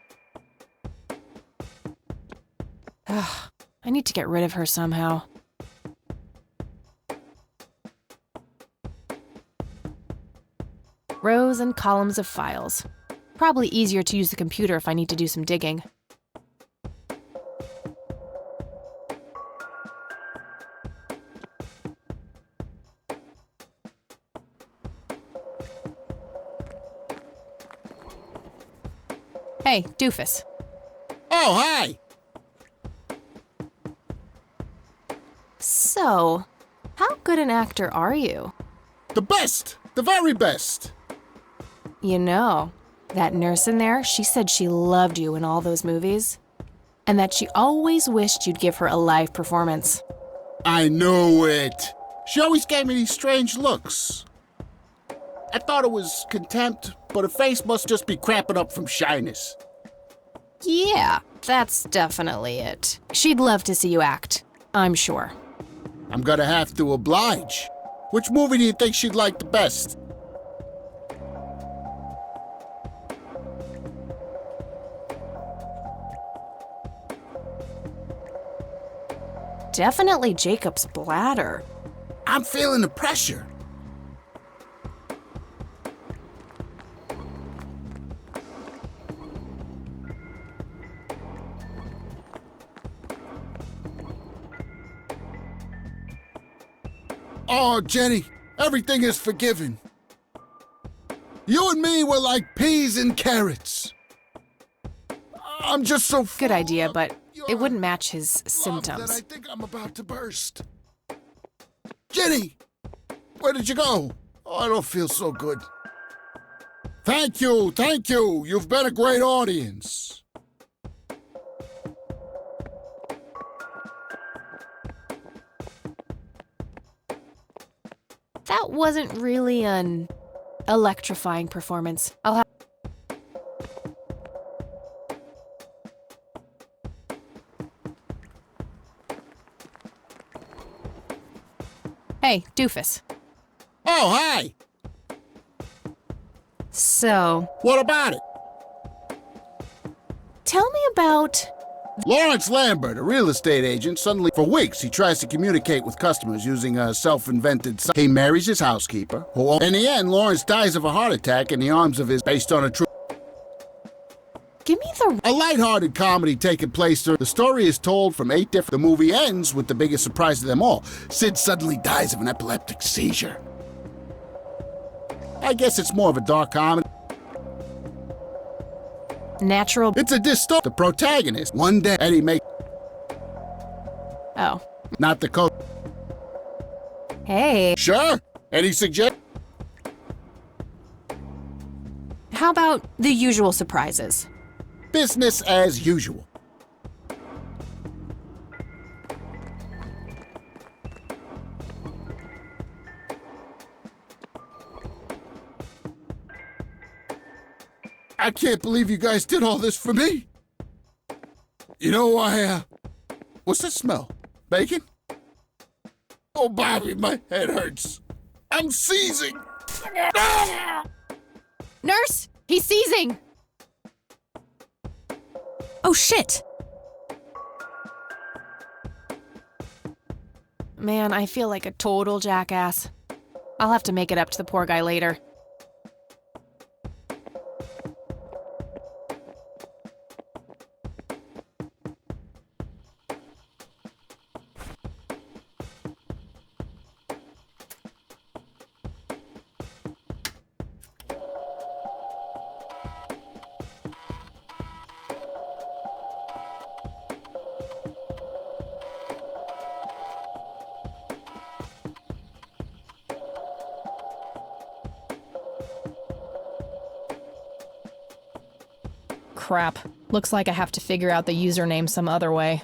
I need to get rid of her somehow. Rows and columns of files. Probably easier to use the computer if I need to do some digging. Hey, doofus. Oh, hi! So, how good an actor are you? The best! The very best! You know, that nurse in there, she said she loved you in all those movies, and that she always wished you'd give her a live performance. I knew it! She always gave me these strange looks. I thought it was contempt, but her face must just be cramping up from shyness. Yeah, that's definitely it. She'd love to see you act, I'm sure. I'm gonna have to oblige. Which movie do you think she'd like the best? Definitely Jacob's bladder. I'm feeling the pressure. Oh, Jenny, everything is forgiven. You and me were like peas and carrots. I'm just so good idea, but it wouldn't match his symptoms. That I think I'm about to burst. Jenny, where did you go? Oh, I don't feel so good. Thank you, thank you. You've been a great audience. That wasn't really an electrifying performance. I'll have... Hey, doofus. Oh, hi! So... What about it? Tell me about... Lawrence Lambert, a real estate agent, suddenly, for weeks, he tries to communicate with customers using a self-invented site. He marries his housekeeper, who, in the end, Lawrence dies of a heart attack in the arms of his, based on a true... Give me the... A lighthearted comedy taking place. The story is told from 8 different... The movie ends with the biggest surprise of them all. Sid suddenly dies of an epileptic seizure. I guess it's more of a dark comedy. Natural... It's a dystopia. The protagonist, one day, Eddie makes... Oh. Not the coach. Hey. Sure. Any suggestions? How about the usual surprises? Business as usual. I can't believe you guys did all this for me. You know, what's that smell? Bacon? Oh, Bobby, my head hurts. I'm seizing. Nurse, he's seizing. Oh, shit. Man, I feel like a total jackass. I'll have to make it up to the poor guy later. Crap. Looks like I have to figure out the username some other way.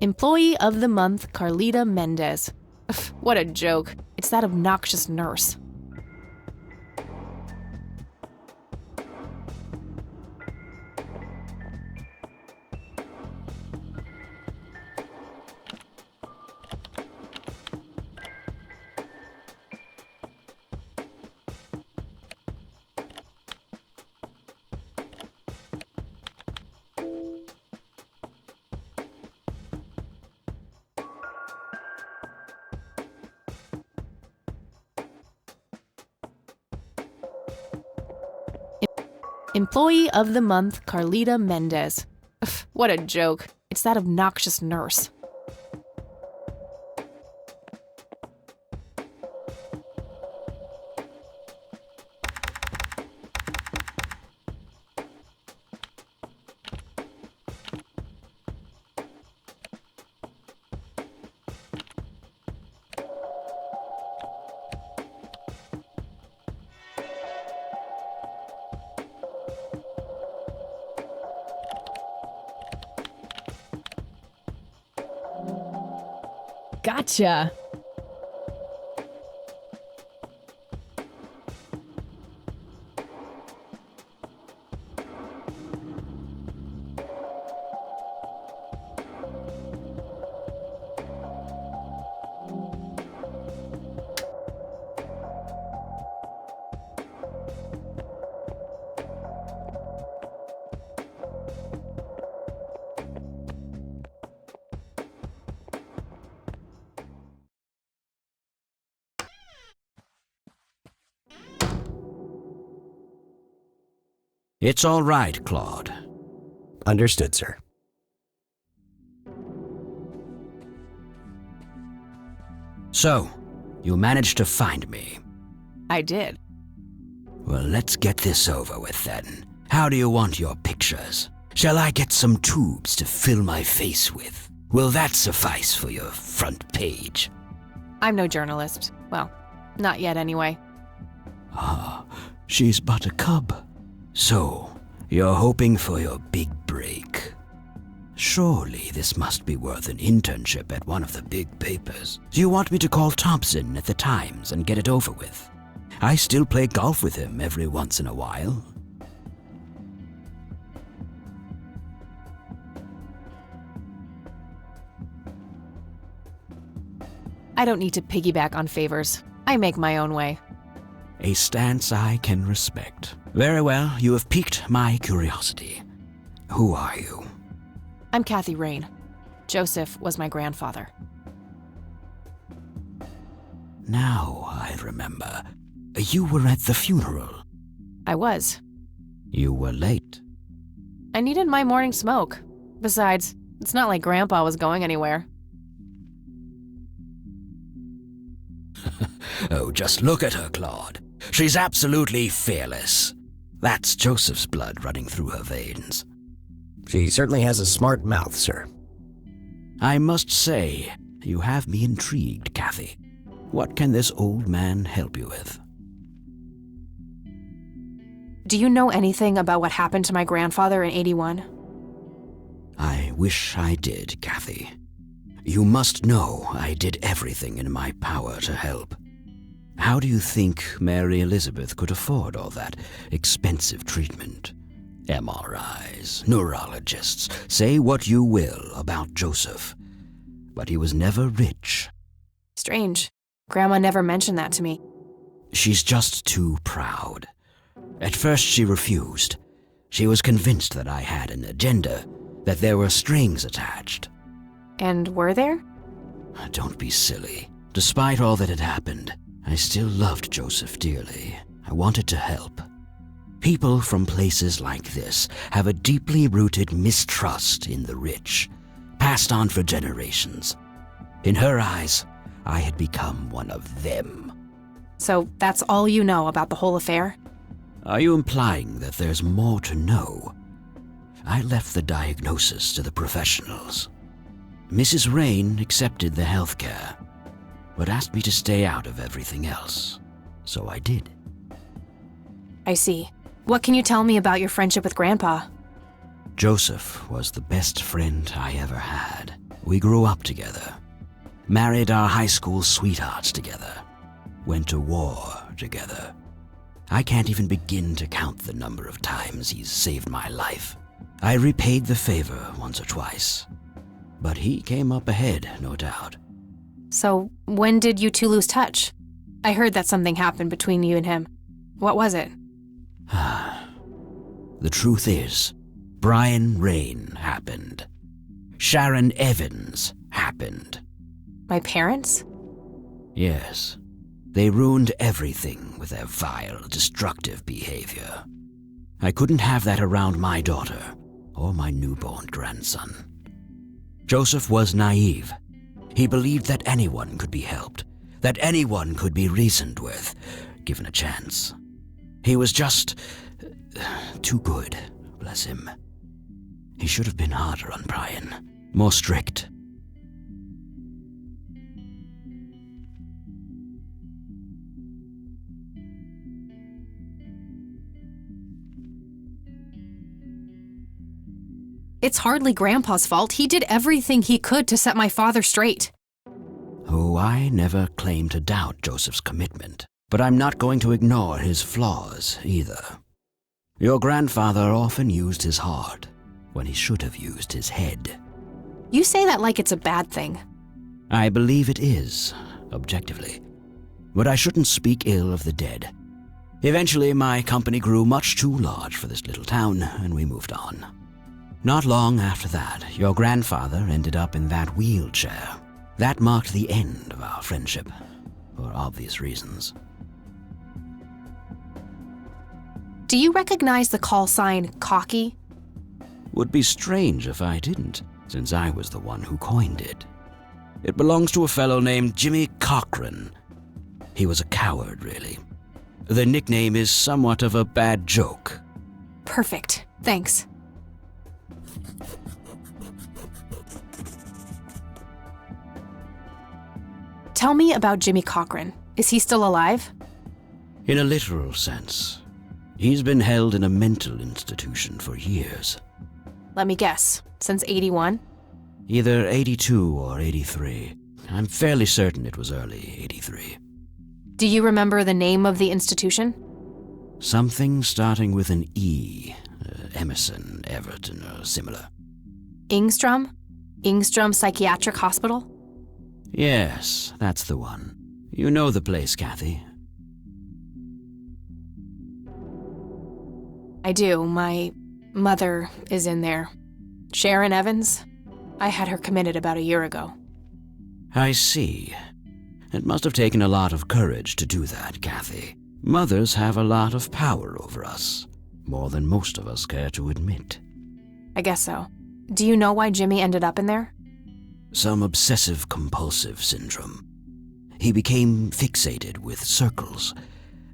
Employee of the Month, Carlita Mendez. What a joke. It's that obnoxious nurse. Employee of the Month, Carlita Mendez. Ugh, what a joke. It's that obnoxious nurse. Gotcha. It's all right, Claude. Understood, sir. So, you managed to find me. I did. Well, let's get this over with then. How do you want your pictures? Shall I get some tubes to fill my face with? Will that suffice for your front page? I'm no journalist. Well, not yet anyway. Ah, she's but a cub. So, you're hoping for your big break. Surely this must be worth an internship at one of the big papers. Do you want me to call Thompson at the Times and get it over with? I still play golf with him every once in a while. I don't need to piggyback on favors. I make my own way. A stance I can respect. Very well, you have piqued my curiosity. Who are you? I'm Kathy Rain. Joseph was my grandfather. Now I remember. You were at the funeral. I was. You were late. I needed my morning smoke. Besides, it's not like Grandpa was going anywhere. Oh, just look at her, Claude. She's absolutely fearless. That's Joseph's blood running through her veins. She certainly has a smart mouth, sir. I must say, you have me intrigued, Kathy. What can this old man help you with? Do you know anything about what happened to my grandfather in '81? I wish I did, Kathy. You must know I did everything in my power to help. How do you think Mary Elizabeth could afford all that expensive treatment? MRIs, neurologists, say what you will about Joseph, but he was never rich. Strange. Grandma never mentioned that to me. She's just too proud. At first she refused. She was convinced that I had an agenda, that there were strings attached. And were there? Don't be silly. Despite all that had happened, I still loved Joseph dearly. I wanted to help. People from places like this have a deeply rooted mistrust in the rich, passed on for generations. In her eyes, I had become one of them. So that's all you know about the whole affair? Are you implying that there's more to know? I left the diagnosis to the professionals. Mrs. Rain accepted the health care, but asked me to stay out of everything else. So I did. I see. What can you tell me about your friendship with Grandpa? Joseph was the best friend I ever had. We grew up together, married our high school sweethearts together, went to war together. I can't even begin to count the number of times he's saved my life. I repaid the favor once or twice, but he came up ahead, no doubt. So, when did you two lose touch? I heard that something happened between you and him. What was it? The truth is, Brian Rain happened. Sharon Evans happened. My parents? Yes. They ruined everything with their vile, destructive behavior. I couldn't have that around my daughter or my newborn grandson. Joseph was naive. He believed that anyone could be helped, that anyone could be reasoned with, given a chance. He was just too good, bless him. He should have been harder on Brian, more strict. It's hardly Grandpa's fault. He did everything he could to set my father straight. Oh, I never claimed to doubt Joseph's commitment, but I'm not going to ignore his flaws either. Your grandfather often used his heart when he should have used his head. You say that like it's a bad thing. I believe it is, objectively. But I shouldn't speak ill of the dead. Eventually, my company grew much too large for this little town, and we moved on. Not long after that, your grandfather ended up in that wheelchair. That marked the end of our friendship, for obvious reasons. Do you recognize the call sign Cocky? Would be strange if I didn't, since I was the one who coined it. It belongs to a fellow named Jimmy Cochran. He was a coward, really. The nickname is somewhat of a bad joke. Perfect. Thanks. Tell me about Jimmy Cochran. Is he still alive? In a literal sense. He's been held in a mental institution for years. Let me guess. Since 81? Either 82 or 83. I'm fairly certain it was early 83. Do you remember the name of the institution? Something starting with an E. Emerson, Everton, or similar. Ingstrom? Ingstrom Psychiatric Hospital? Yes, that's the one. You know the place, Kathy. I do. My mother is in there. Sharon Evans? I had her committed about a year ago. I see. It must have taken a lot of courage to do that, Kathy. Mothers have a lot of power over us. More than most of us care to admit. I guess so. Do you know why Jimmy ended up in there? Some obsessive-compulsive syndrome. He became fixated with circles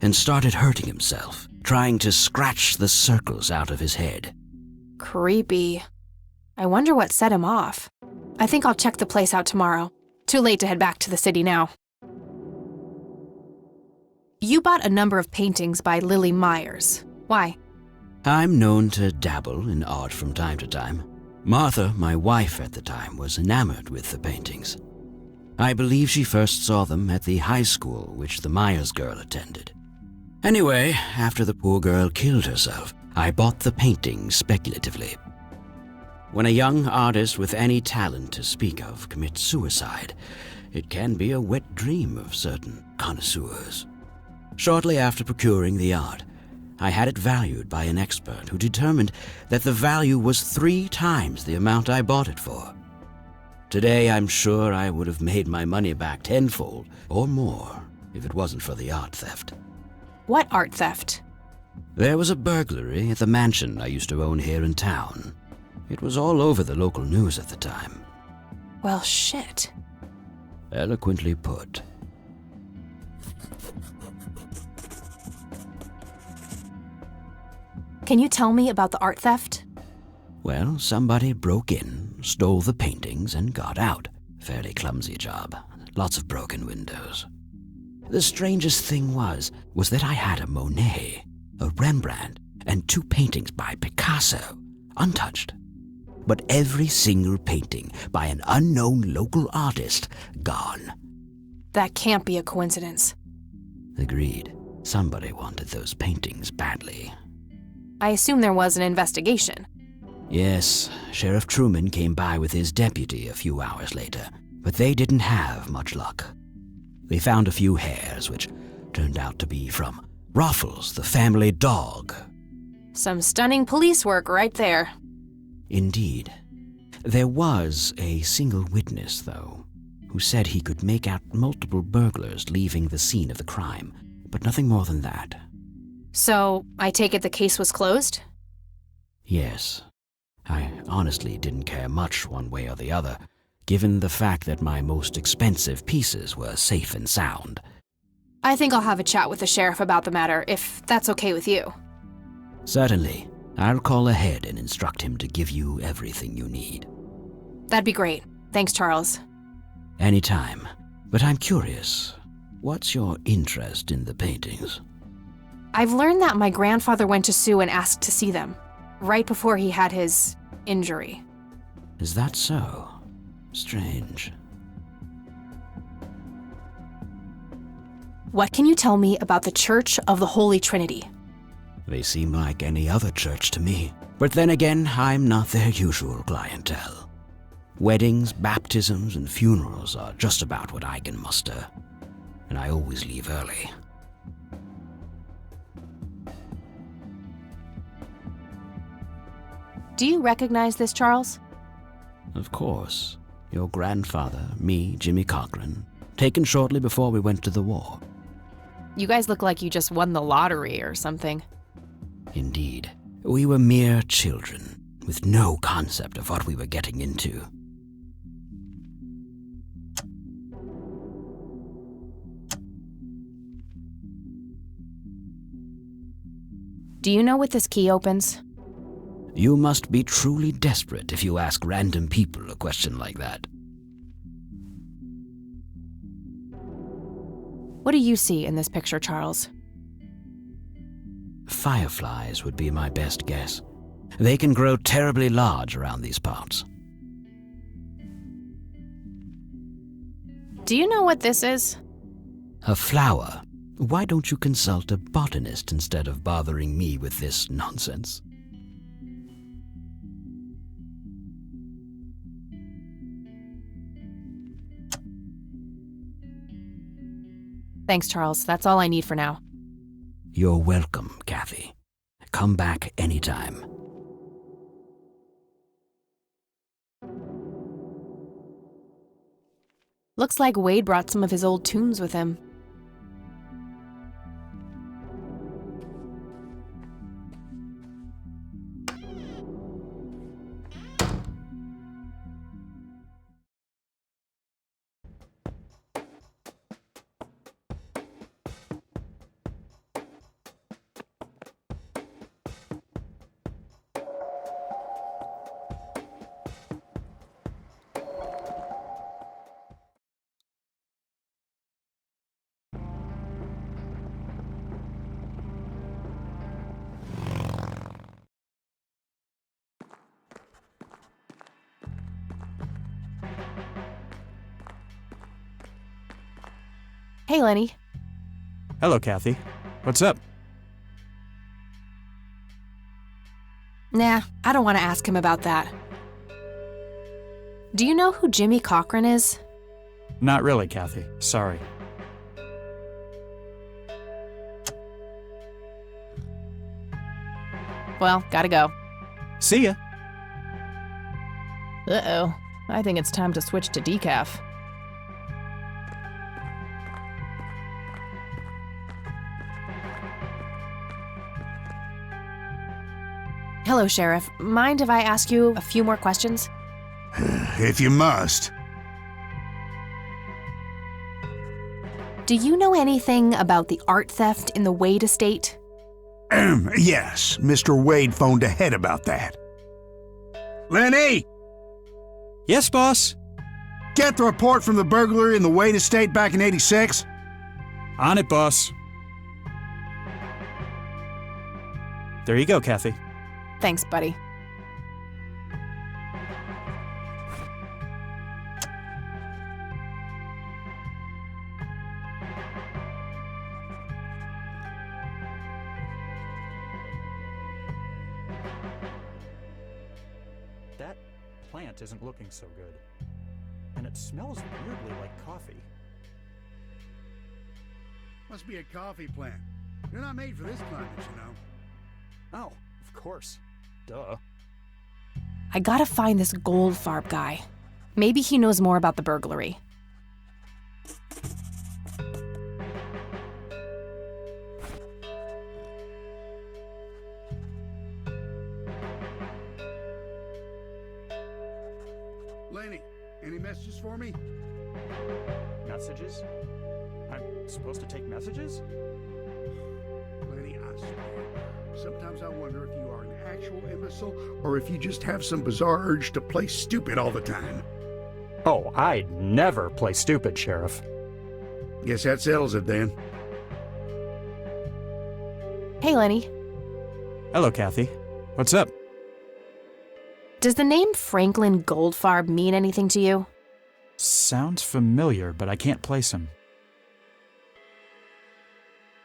and started hurting himself, trying to scratch the circles out of his head. Creepy. I wonder what set him off. I think I'll check the place out tomorrow. Too late to head back to the city now. You bought a number of paintings by Lily Myers. Why? I'm known to dabble in art from time to time. Martha, my wife at the time, was enamored with the paintings. I believe she first saw them at the high school which the Myers girl attended. Anyway, after the poor girl killed herself, I bought the paintings speculatively. When a young artist with any talent to speak of commits suicide, it can be a wet dream of certain connoisseurs. Shortly after procuring the art, I had it valued by an expert who determined that the value was 3 times the amount I bought it for. Today, I'm sure I would have made my money back tenfold or more if it wasn't for the art theft. What art theft? There was a burglary at the mansion I used to own here in town. It was all over the local news at the time. Well, shit. Eloquently put. Can you tell me about the art theft? Well, somebody broke in, stole the paintings, and got out. Fairly clumsy job. Lots of broken windows. The strangest thing was that I had a Monet, a Rembrandt, and 2 paintings by Picasso, untouched. But every single painting by an unknown local artist, gone. That can't be a coincidence. Agreed. Somebody wanted those paintings badly. I assume there was an investigation. Yes, Sheriff Truman came by with his deputy a few hours later, but they didn't have much luck. They found a few hairs, which turned out to be from Ruffles, the family dog. Some stunning police work right there. Indeed. There was a single witness, though, who said he could make out multiple burglars leaving the scene of the crime, but nothing more than that. So, I take it the case was closed? Yes. I honestly didn't care much one way or the other, given the fact that my most expensive pieces were safe and sound. I think I'll have a chat with the sheriff about the matter, if that's okay with you. Certainly. I'll call ahead and instruct him to give you everything you need. That'd be great. Thanks, Charles. Anytime. But I'm curious, what's your interest in the paintings? I've learned that my grandfather went to Sue and asked to see them, right before he had his injury. Is that so? Strange. What can you tell me about the Church of the Holy Trinity? They seem like any other church to me. But then again, I'm not their usual clientele. Weddings, baptisms, and funerals are just about what I can muster. And I always leave early. Do you recognize this, Charles? Of course. Your grandfather, me, Jimmy Cochran, taken shortly before we went to the war. You guys look like you just won the lottery or something. Indeed. We were mere children, with no concept of what we were getting into. Do you know what this key opens? You must be truly desperate if you ask random people a question like that. What do you see in this picture, Charles? Fireflies would be my best guess. They can grow terribly large around these parts. Do you know what this is? A flower. Why don't you consult a botanist instead of bothering me with this nonsense? Thanks, Charles. That's all I need for now. You're welcome, Kathy. Come back anytime. Looks like Wade brought some of his old tunes with him. Hey, Lenny. Hello, Kathy. What's up? Nah, I don't want to ask him about that. Do you know who Jimmy Cochran is? Not really, Kathy. Sorry. Well, gotta go. See ya. Uh-oh. I think it's time to switch to decaf. Hello, Sheriff. Mind if I ask you a few more questions? If you must. Do you know anything about the art theft in the Wade estate? Yes, Mr. Wade phoned ahead about that. Lenny! Yes, boss? Get the report from the burglary in the Wade estate back in '86? On it, boss. There you go, Kathy. Thanks, buddy. That plant isn't looking so good. And it smells weirdly like coffee. Must be a coffee plant. You're not made for this climate, you know. Oh, of course. Duh. I gotta find this Goldfarb guy. Maybe he knows more about the burglary. Messages? I'm supposed to take messages? Lenny, I swear, sometimes I wonder if you are an actual imbecile or if you just have some bizarre urge to play stupid all the time. Oh, I'd never play stupid, Sheriff. Guess that settles it then. Hey, Lenny. Hello, Kathy. What's up? Does the name Franklin Goldfarb mean anything to you? Sounds familiar, but I can't place him.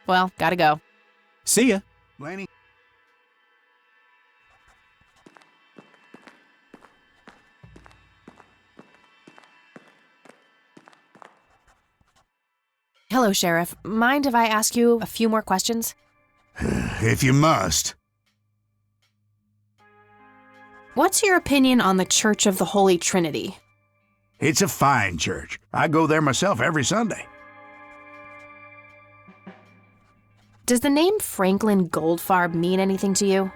Well, gotta go. See ya. Lenny? Hello, Sheriff. Mind if I ask you a few more questions? If you must. What's your opinion on the Church of the Holy Trinity? It's a fine church. I go there myself every Sunday. Does the name Franklin Goldfarb mean anything to you?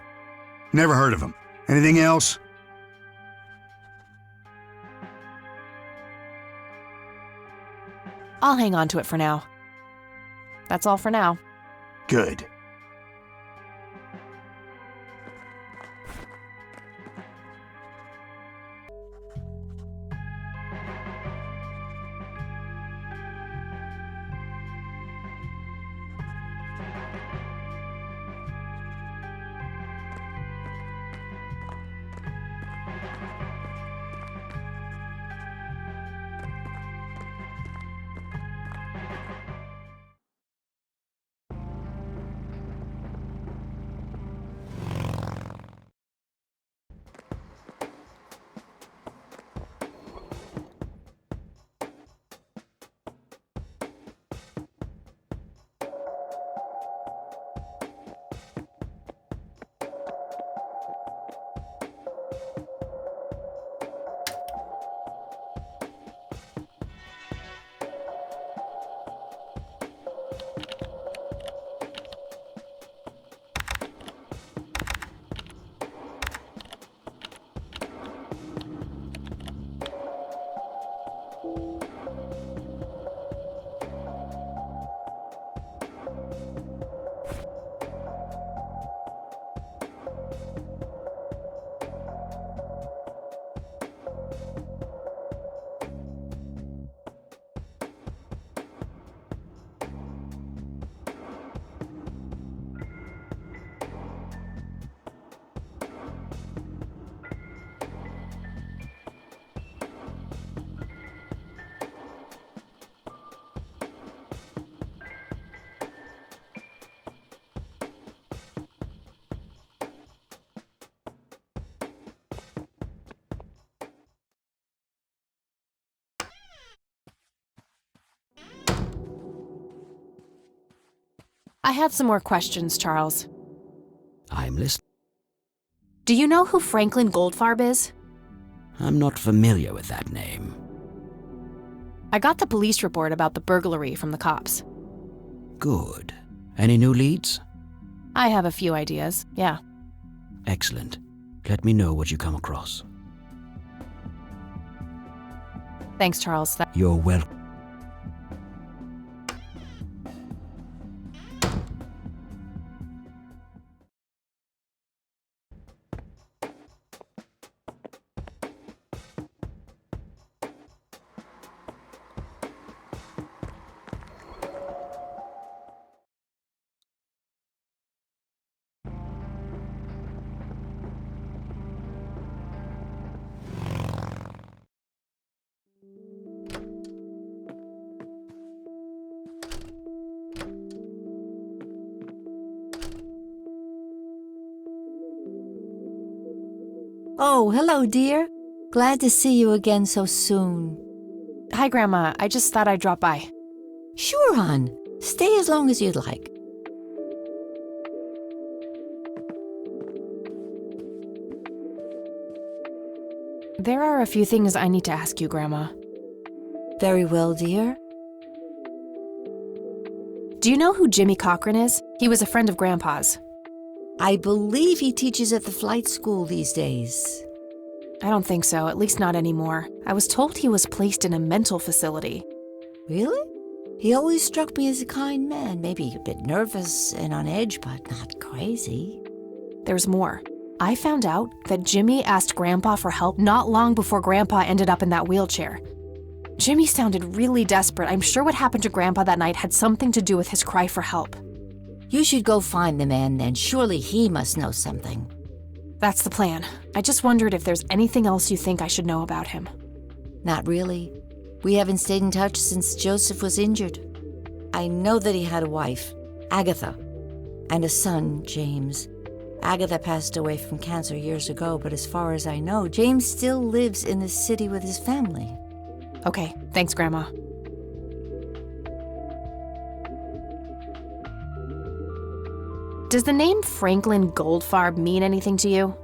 Never heard of him. Anything else? I'll hang on to it for now. That's all for now. Good. I have some more questions, Charles. I'm listening. Do you know who Franklin Goldfarb is? I'm not familiar with that name. I got the police report about the burglary from the cops. Good. Any new leads? I have a few ideas, yeah. Excellent. Let me know what you come across. Thanks, Charles. You're welcome. Oh, hello, dear. Glad to see you again so soon. Hi, Grandma. I just thought I'd drop by. Sure, hon. Stay as long as you'd like. There are a few things I need to ask you, Grandma. Very well, dear. Do you know who Jimmy Cochran is? He was a friend of Grandpa's. I believe he teaches at the flight school these days. I don't think so, at least not anymore. I was told he was placed in a mental facility. Really? He always struck me as a kind man, maybe a bit nervous and on edge, but not crazy. There's more. I found out that Jimmy asked Grandpa for help not long before Grandpa ended up in that wheelchair. Jimmy sounded really desperate. I'm sure what happened to Grandpa that night had something to do with his cry for help. You should go find the man then. Surely he must know something. That's the plan. I just wondered if there's anything else you think I should know about him. Not really. We haven't stayed in touch since Joseph was injured. I know that he had a wife, Agatha, and a son, James. Agatha passed away from cancer years ago, but as far as I know, James still lives in the city with his family. Okay, thanks, Grandma. Does the name Franklin Goldfarb mean anything to you?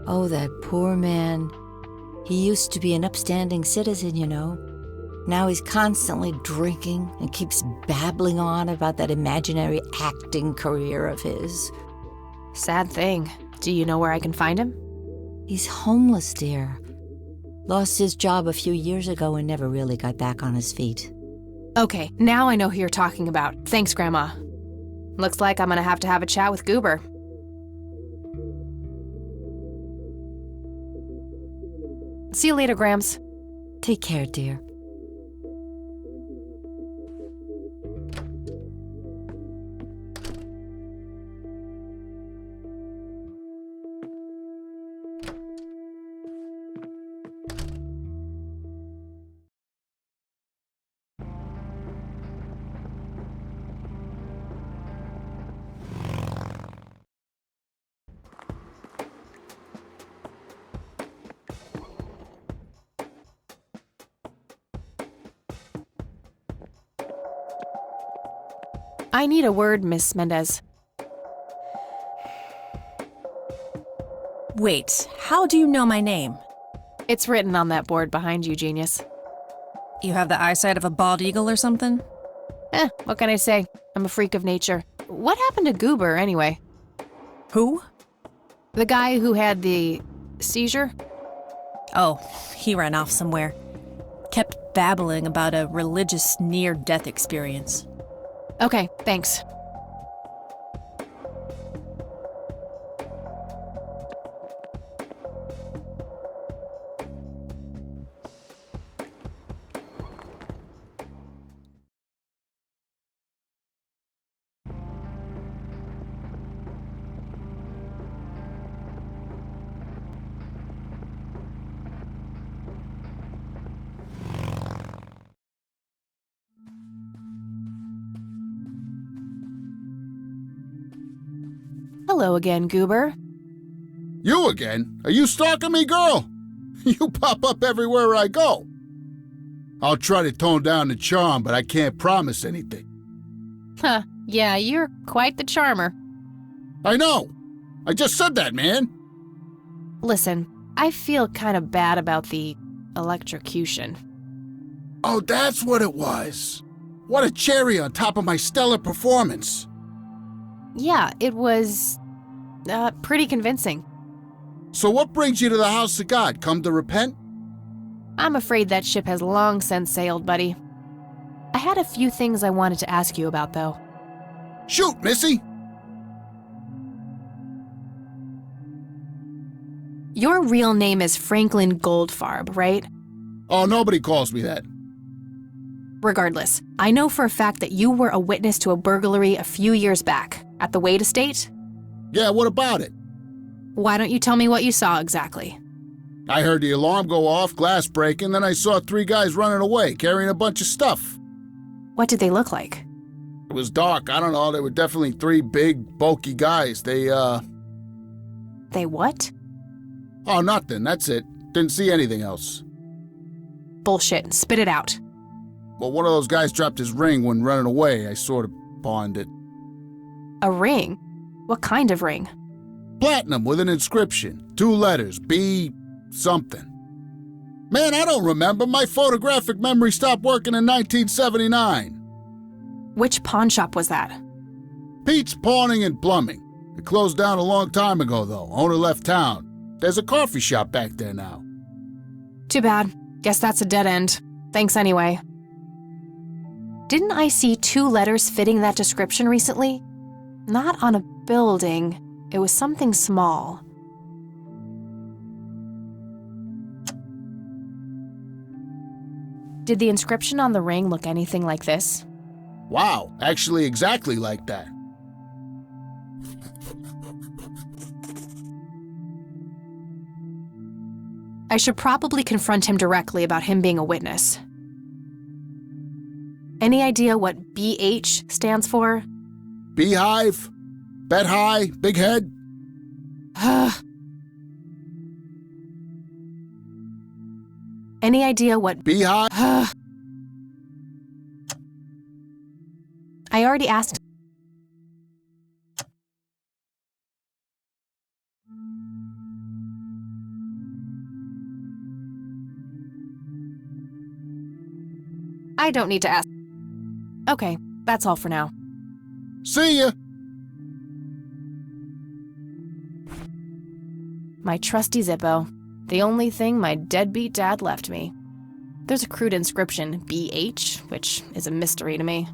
Oh, that poor man. He used to be an upstanding citizen, you know. Now he's constantly drinking and keeps babbling on about that imaginary acting career of his. Sad thing. Do you know where I can find him? He's homeless, dear. Lost his job a few years ago and never really got back on his feet. Okay, now I know who you're talking about. Thanks, Grandma. Looks like I'm gonna have to have a chat with Goober. See you later, Grams. Take care, dear. I need a word, Miss Mendez. Wait, how do you know my name? It's written on that board behind you, genius. You have the eyesight of a bald eagle or something? What can I say? I'm a freak of nature. What happened to Goober, anyway? Who? The guy who had the seizure? Oh, he ran off somewhere. Kept babbling about a religious near-death experience. Okay, thanks. Hello again, Goober. You again? Are you stalking me, girl? You pop up everywhere I go. I'll try to tone down the charm, but I can't promise anything. Huh, yeah, you're quite the charmer. I know. I just said that, man. Listen, I feel kind of bad about the electrocution. Oh, that's what it was. What a cherry on top of my stellar performance. Yeah, it was pretty convincing. So what brings you to the house of God? Come to repent? I'm afraid that ship has long since sailed, buddy. I had a few things I wanted to ask you about, though. Shoot, Missy! Your real name is Franklin Goldfarb, right? Oh, nobody calls me that. Regardless, I know for a fact that you were a witness to a burglary a few years back at the Wade Estate. Yeah, what about it? Why don't you tell me what you saw exactly? I heard the alarm go off, glass breaking, then I saw 3 guys running away, carrying a bunch of stuff. What did they look like? It was dark, I don't know, they were definitely 3 big, bulky guys. They what? Oh, nothing, that's it. Didn't see anything else. Bullshit, spit it out. Well, one of those guys dropped his ring when running away. I sort of pawned it. A ring? What kind of ring? Platinum with an inscription. 2 letters, B something. Man, I don't remember. My photographic memory stopped working in 1979. Which pawn shop was that? Pete's Pawning and Plumbing. It closed down a long time ago, though. Owner left town. There's a coffee shop back there now. Too bad. Guess that's a dead end. Thanks anyway. Didn't I see 2 letters fitting that description recently? Not on a building. It was something small. Did the inscription on the ring look anything like this? Wow, actually exactly like that. I should probably confront him directly about him being a witness. Any idea what BH stands for? Beehive? Bet high? Big head? Any idea what Beehive? I already asked. I don't need to ask. Okay, that's all for now. See ya! My trusty Zippo. The only thing my deadbeat dad left me. There's a crude inscription, BH, which is a mystery to me.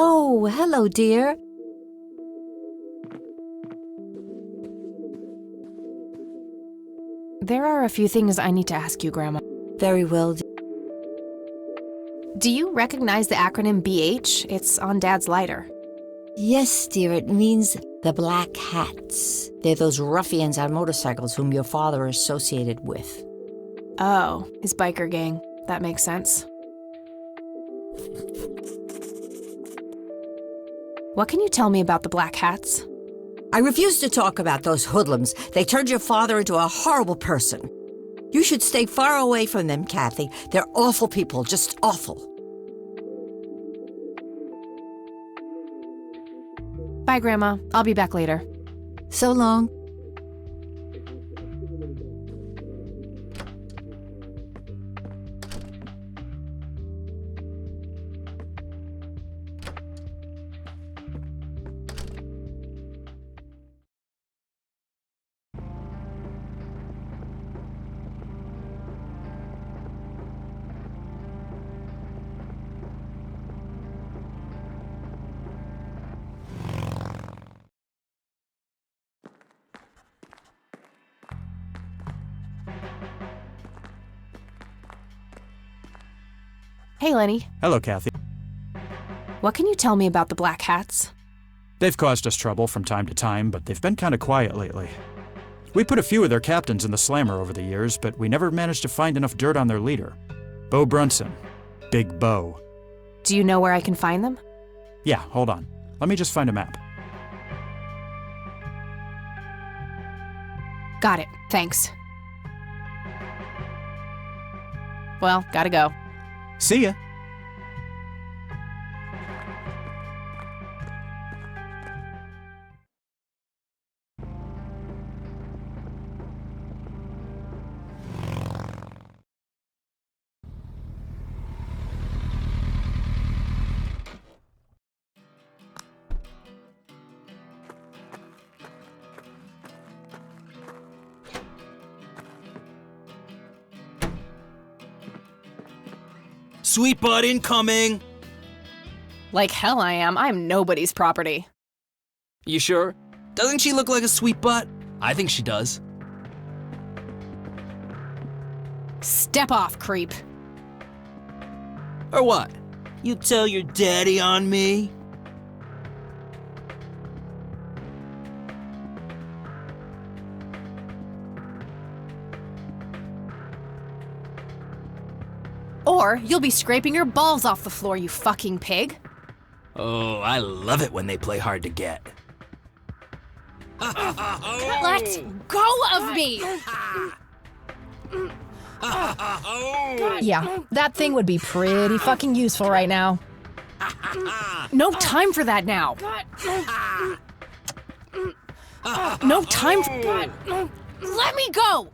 Oh, hello, dear. There are a few things I need to ask you, Grandma. Very well. Do you recognize the acronym BH? It's on Dad's lighter. Yes, dear, it means the Black Hats. They're those ruffians on motorcycles whom your father associated with. Oh, his biker gang. That makes sense. What can you tell me about the Black Hats? I refuse to talk about those hoodlums. They turned your father into a horrible person. You should stay far away from them, Kathy. They're awful people, just awful. Bye, Grandma. I'll be back later. So long. Hey, Lenny. Hello, Kathy. What can you tell me about the Black Hats? They've caused us trouble from time to time, but they've been kind of quiet lately. We put a few of their captains in the slammer over the years, but we never managed to find enough dirt on their leader. Bo Brunson. Big Bo. Do you know where I can find them? Yeah, hold on. Let me just find a map. Got it. Thanks. Well, gotta go. See ya. Sweet butt incoming! Like hell I am. I'm nobody's property. You sure? Doesn't she look like a sweet butt? I think she does. Step off, creep. Or what? You tell your daddy on me? Or you'll be scraping your balls off the floor, you fucking pig. Oh, I love it when they play hard to get. Let go of me! Yeah, that thing would be pretty fucking useful right now. No time for that now. No time for... Let me go!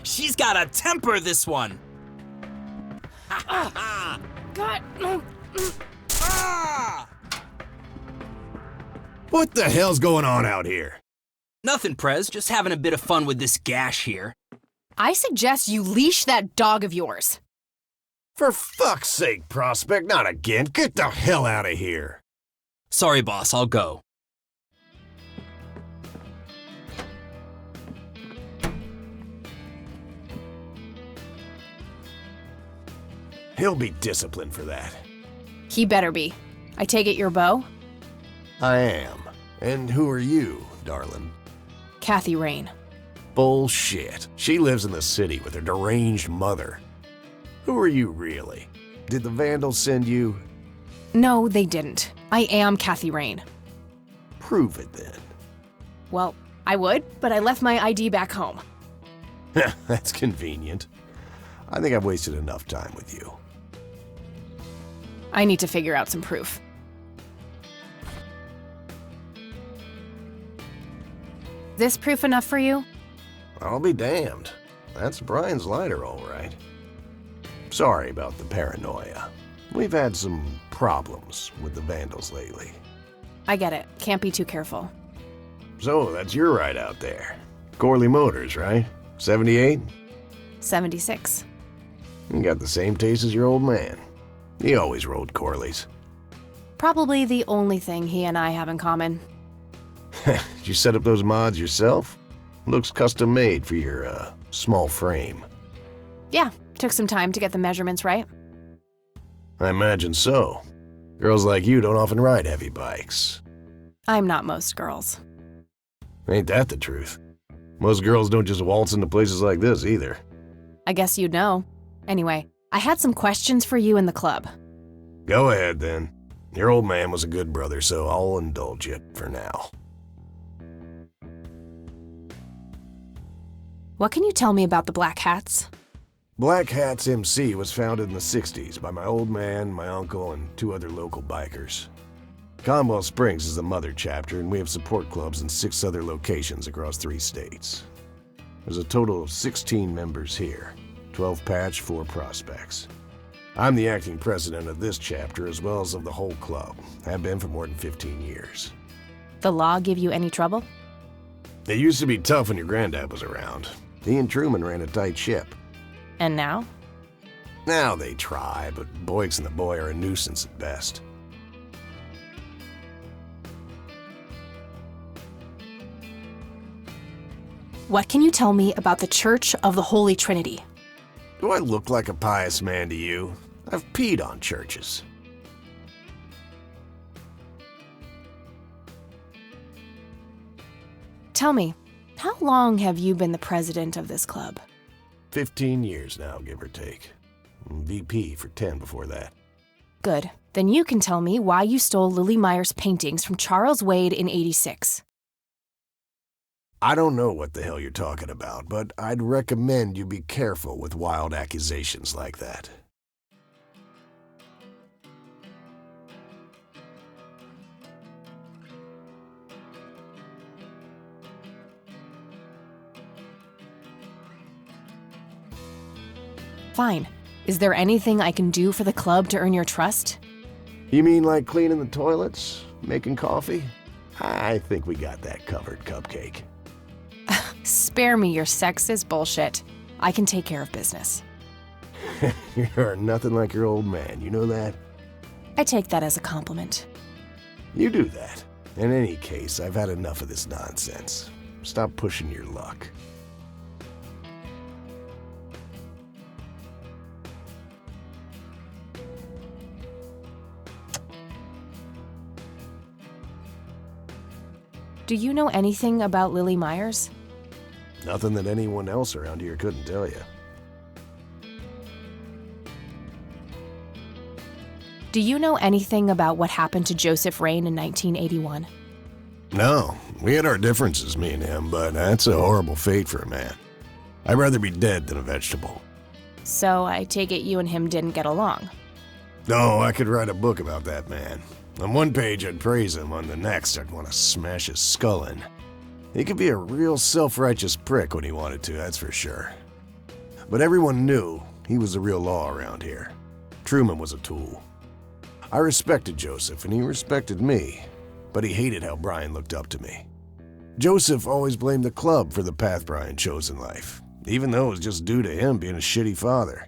She's got a temper, this one. What the hell's going on out here? Nothing, Prez. Just having a bit of fun with this gash here. I suggest you leash that dog of yours. For fuck's sake, Prospect, not again. Get the hell out of here. Sorry, boss, I'll go. He'll be disciplined for that. He better be. I take it you're Bo? I am. And who are you, darling? Kathy Rain. Bullshit. She lives in the city with her deranged mother. Who are you really? Did the Vandals send you? No, they didn't. I am Kathy Rain. Prove it then. Well, I would, but I left my ID back home. That's convenient. I think I've wasted enough time with you. I need to figure out some proof. This proof enough for you? I'll be damned. That's Brian's lighter, all right. Sorry about the paranoia. We've had some problems with the Vandals lately. I get it. Can't be too careful. So, that's your ride out there. Corley Motors, right? 78? 76. You got the same taste as your old man. He always rode Corleys. Probably the only thing he and I have in common. Did you set up those mods yourself? Looks custom made for your, small frame. Yeah, took some time to get the measurements right. I imagine so. Girls like you don't often ride heavy bikes. I'm not most girls. Ain't that the truth? Most girls don't just waltz into places like this either. I guess you'd know. Anyway, I had some questions for you in the club. Go ahead, then. Your old man was a good brother, so I'll indulge you for now. What can you tell me about the Black Hats? Black Hats MC was founded in the 60s by my old man, my uncle, and 2 other local bikers. Conwell Springs is the mother chapter, and we have support clubs in 6 other locations across 3 states. There's a total of 16 members here, 12 patch, 4 prospects. I'm the acting president of this chapter as well as of the whole club. Have been for more than 15 years. The law give you any trouble? It used to be tough when your granddad was around. He and Truman ran a tight ship. And now? Now they try, but Boyks and the boy are a nuisance at best. What can you tell me about the Church of the Holy Trinity? Do I look like a pious man to you? I've peed on churches. Tell me, how long have you been the president of this club? 15 years now, give or take. VP for 10 before that. Good. Then you can tell me why you stole Lily Meyer's paintings from Charles Wade in '86. I don't know what the hell you're talking about, but I'd recommend you be careful with wild accusations like that. Fine. Is there anything I can do for the club to earn your trust? You mean like cleaning the toilets? Making coffee? I think we got that covered, Cupcake. Spare me your sexist bullshit. I can take care of business. You're nothing like your old man, you know that? I take that as a compliment. You do that. In any case, I've had enough of this nonsense. Stop pushing your luck. Do you know anything about Lily Myers? Nothing that anyone else around here couldn't tell you. Do you know anything about what happened to Joseph Rain in 1981? No, we had our differences, me and him, but that's a horrible fate for a man. I'd rather be dead than a vegetable. So I take it you and him didn't get along. No, I could write a book about that man. On one page I'd praise him, on the next I'd want to smash his skull in. He could be a real self-righteous prick when he wanted to, that's for sure. But everyone knew he was the real law around here. Truman was a tool. I respected Joseph, and he respected me, but he hated how Brian looked up to me. Joseph always blamed the club for the path Brian chose in life, even though it was just due to him being a shitty father.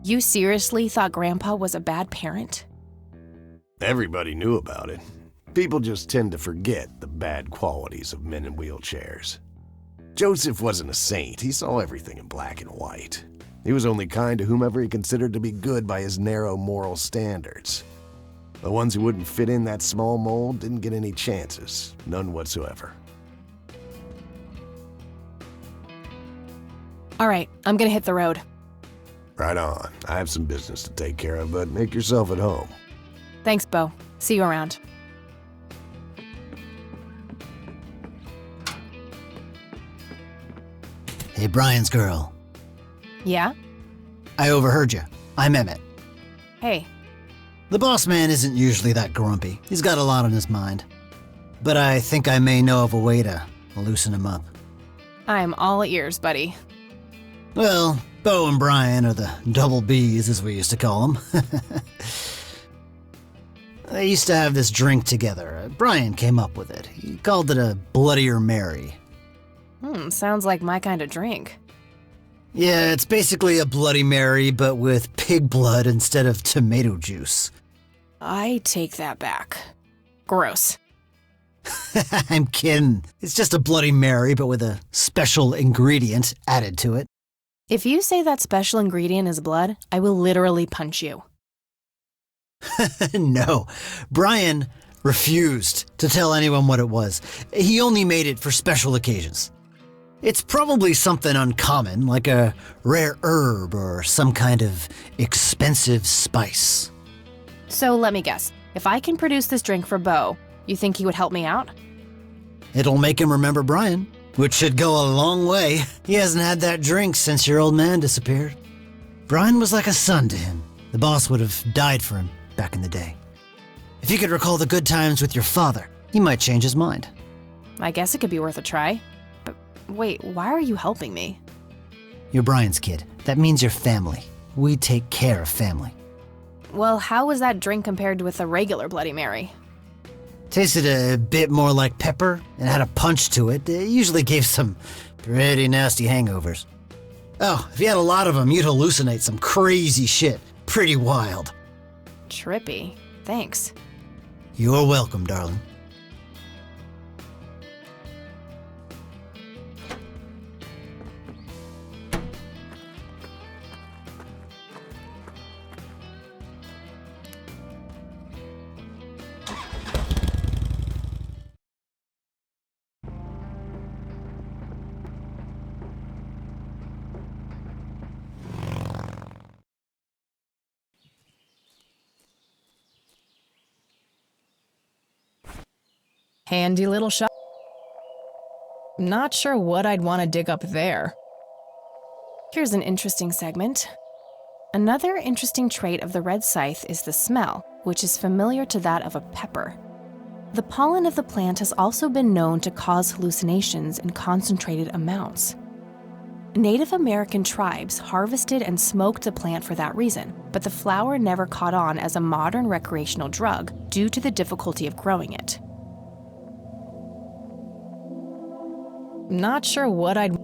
You seriously thought Grandpa was a bad parent? Everybody knew about it. People just tend to forget the bad qualities of men in wheelchairs. Joseph wasn't a saint. He saw everything in black and white. He was only kind to whomever he considered to be good by his narrow moral standards. The ones who wouldn't fit in that small mold didn't get any chances, none whatsoever. All right, I'm gonna hit the road. Right on. I have some business to take care of, but make yourself at home. Thanks, Bo. See you around. Hey, Brian's girl. Yeah? I overheard you. I'm Emmett. Hey. The boss man isn't usually that grumpy. He's got a lot on his mind. But I think I may know of a way to loosen him up. I'm all ears, buddy. Well, Bo and Brian are the double Bs, as we used to call them. They used to have this drink together. Brian came up with it. He called it a Bloodier Mary. Sounds like my kind of drink. Yeah, it's basically a Bloody Mary, but with pig blood instead of tomato juice. I take that back. Gross. I'm kidding. It's just a Bloody Mary, but with a special ingredient added to it. If you say that special ingredient is blood, I will literally punch you. No, Brian refused to tell anyone what it was. He only made it for special occasions. It's probably something uncommon, like a rare herb or some kind of expensive spice. So let me guess. If I can produce this drink for Bo, you think he would help me out? It'll make him remember Brian, which should go a long way. He hasn't had that drink since your old man disappeared. Brian was like a son to him. The boss would have died for him back in the day. If you could recall the good times with your father, he might change his mind. I guess it could be worth a try. But wait, why are you helping me? You're Brian's kid. That means you're family. We take care of family. Well, how was that drink compared with a regular Bloody Mary? Tasted a bit more like pepper and had a punch to it. It usually gave some pretty nasty hangovers. Oh, if you had a lot of them, you'd hallucinate some crazy shit. Pretty wild. Trippy. Thanks. You're welcome, darling. Handy little shop. Not sure what I'd want to dig up there. Here's an interesting segment. Another interesting trait of the red scythe is the smell, which is familiar to that of a pepper. The pollen of the plant has also been known to cause hallucinations in concentrated amounts. Native American tribes harvested and smoked the plant for that reason, but the flower never caught on as a modern recreational drug due to the difficulty of growing it. Not sure what I'd...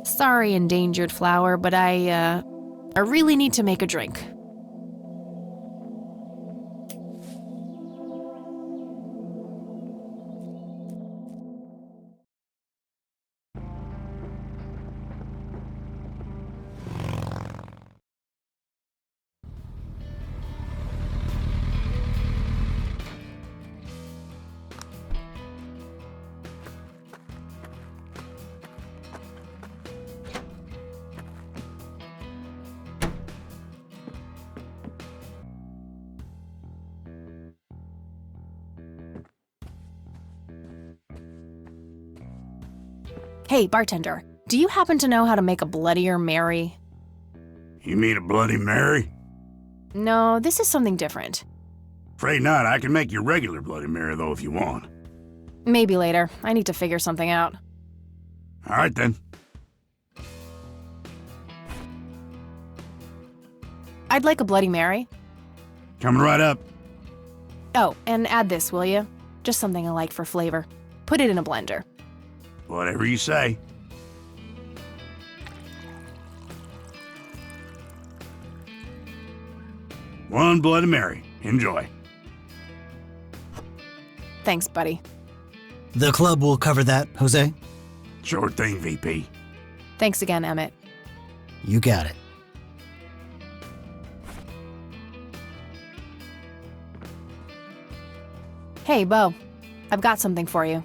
Sorry, endangered flower, but I really need to make a drink. Hey, bartender, do you happen to know how to make a Bloodier Mary? You mean a Bloody Mary? No, this is something different. Afraid not. I can make you regular Bloody Mary, though, if you want. Maybe later. I need to figure something out. All right, then. I'd like a Bloody Mary. Coming right up. Oh, and add this, will you? Just something I like for flavor. Put it in a blender. Whatever you say. One Bloody Mary. Enjoy. Thanks, buddy. The club will cover that, Jose? Sure thing, VP. Thanks again, Emmett. You got it. Hey, Bo. I've got something for you.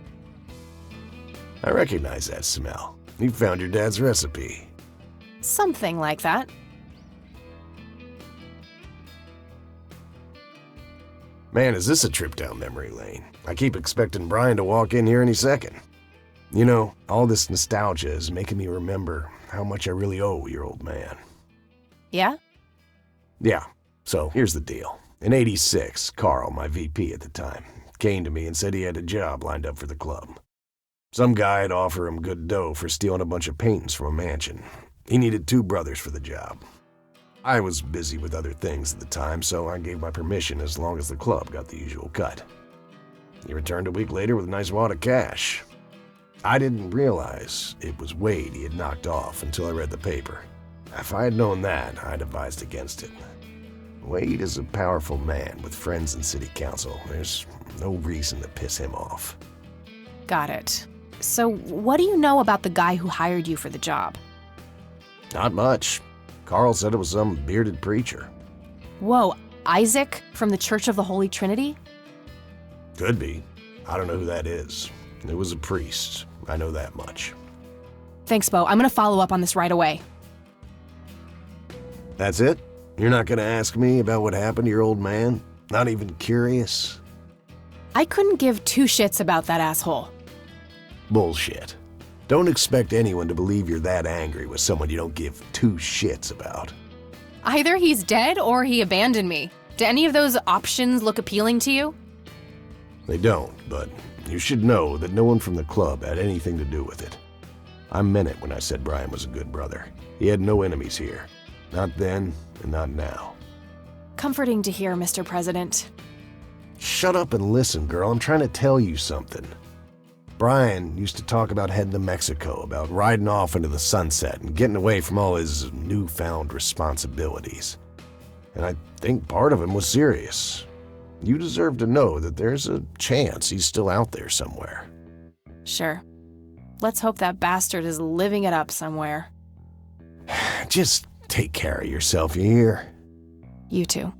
I recognize that smell. You found your dad's recipe. Something like that. Man, is this a trip down memory lane. I keep expecting Brian to walk in here any second. You know, all this nostalgia is making me remember how much I really owe your old man. Yeah? Yeah, so here's the deal. In '86, Carl, my VP at the time, came to me and said he had a job lined up for the club. Some guy had offered him good dough for stealing a bunch of paintings from a mansion. He needed 2 brothers for the job. I was busy with other things at the time, so I gave my permission as long as the club got the usual cut. He returned a week later with a nice wad of cash. I didn't realize it was Wade he had knocked off until I read the paper. If I had known that, I'd advised against it. Wade is a powerful man with friends in city council. There's no reason to piss him off. Got it. So, what do you know about the guy who hired you for the job? Not much. Carl said it was some bearded preacher. Whoa, Isaac from the Church of the Holy Trinity? Could be. I don't know who that is. It was a priest. I know that much. Thanks, Bo. I'm gonna follow up on this right away. That's it? You're not gonna ask me about what happened to your old man? Not even curious? I couldn't give 2 shits about that asshole. Bullshit. Don't expect anyone to believe you're that angry with someone you don't give 2 shits about. Either he's dead or he abandoned me. Do any of those options look appealing to you? They don't, but you should know that no one from the club had anything to do with it. I meant it when I said Brian was a good brother. He had no enemies here. Not then, and not now. Comforting to hear, Mr. President. Shut up and listen, girl. I'm trying to tell you something. Brian used to talk about heading to Mexico, about riding off into the sunset and getting away from all his newfound responsibilities. And I think part of him was serious. You deserve to know that there's a chance he's still out there somewhere. Sure. Let's hope that bastard is living it up somewhere. Just take care of yourself, you hear? You too.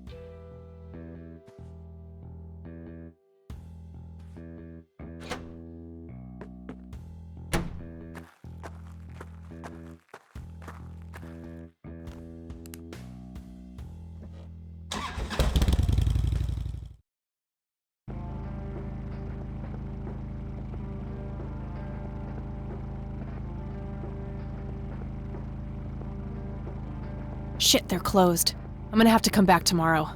Shit, they're closed. I'm gonna have to come back tomorrow.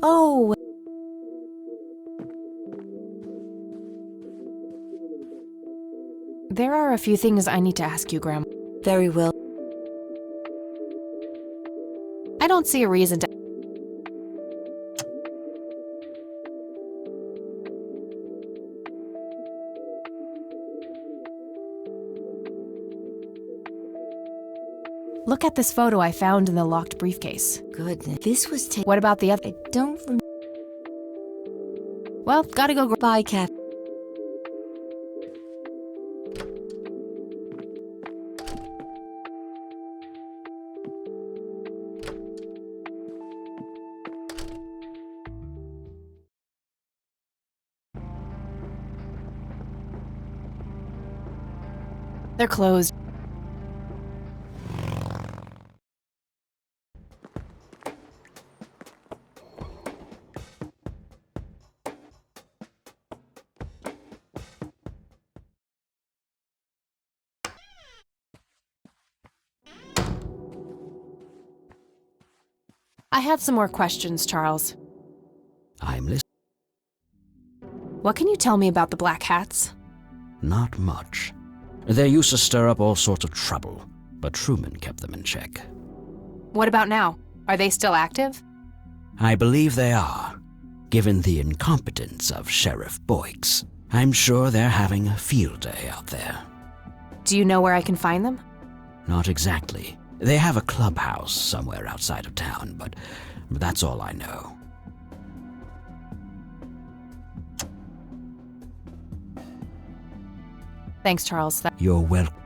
Oh. There are a few things I need to ask you, Grandma. Very well. I don't see a reason to... Look at this photo I found in the locked briefcase. Goodness, this was taken. What about the other? I don't remember. Well, gotta go. Bye, Cat. They're closed. I have some more questions, Charles. I'm listening. What can you tell me about the Black Hats? Not much. They used to stir up all sorts of trouble, but Truman kept them in check. What about now? Are they still active? I believe they are. Given the incompetence of Sheriff Boyks, I'm sure they're having a field day out there. Do you know where I can find them? Not exactly. They have a clubhouse somewhere outside of town, but that's all I know. Thanks, Charles. You're welcome.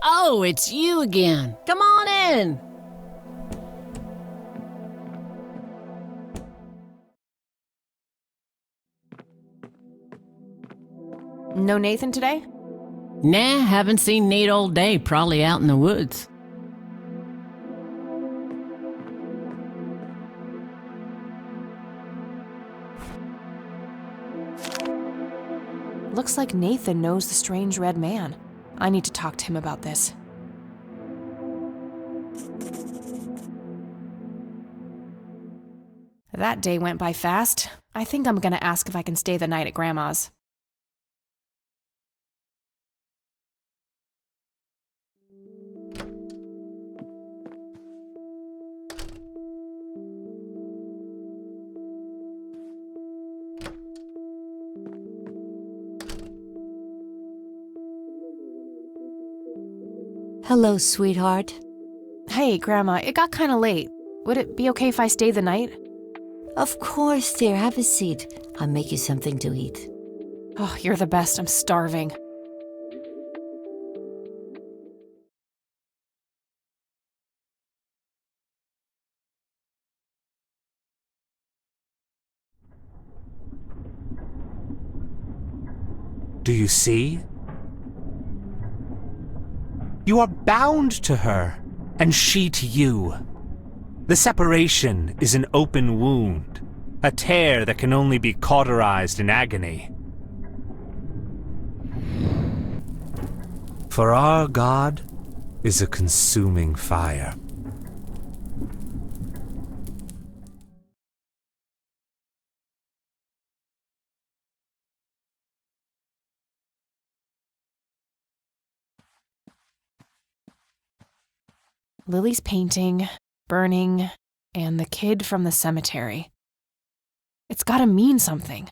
Oh, it's you again. Come on in. No Nathan today? Nah, haven't seen Nate all day, probably out in the woods. Looks like Nathan knows the strange red man. I need to talk to him about this. That day went by fast. I think I'm gonna ask if I can stay the night at Grandma's. Hello, sweetheart. Hey, Grandma, it got kinda late. Would it be okay if I stayed the night? Of course, dear. Have a seat. I'll make you something to eat. Oh, you're the best. I'm starving. Do you see? You are bound to her, and she to you. The separation is an open wound, a tear that can only be cauterized in agony. For our God is a consuming fire. Lily's painting, burning, and the kid from the cemetery. It's gotta mean something.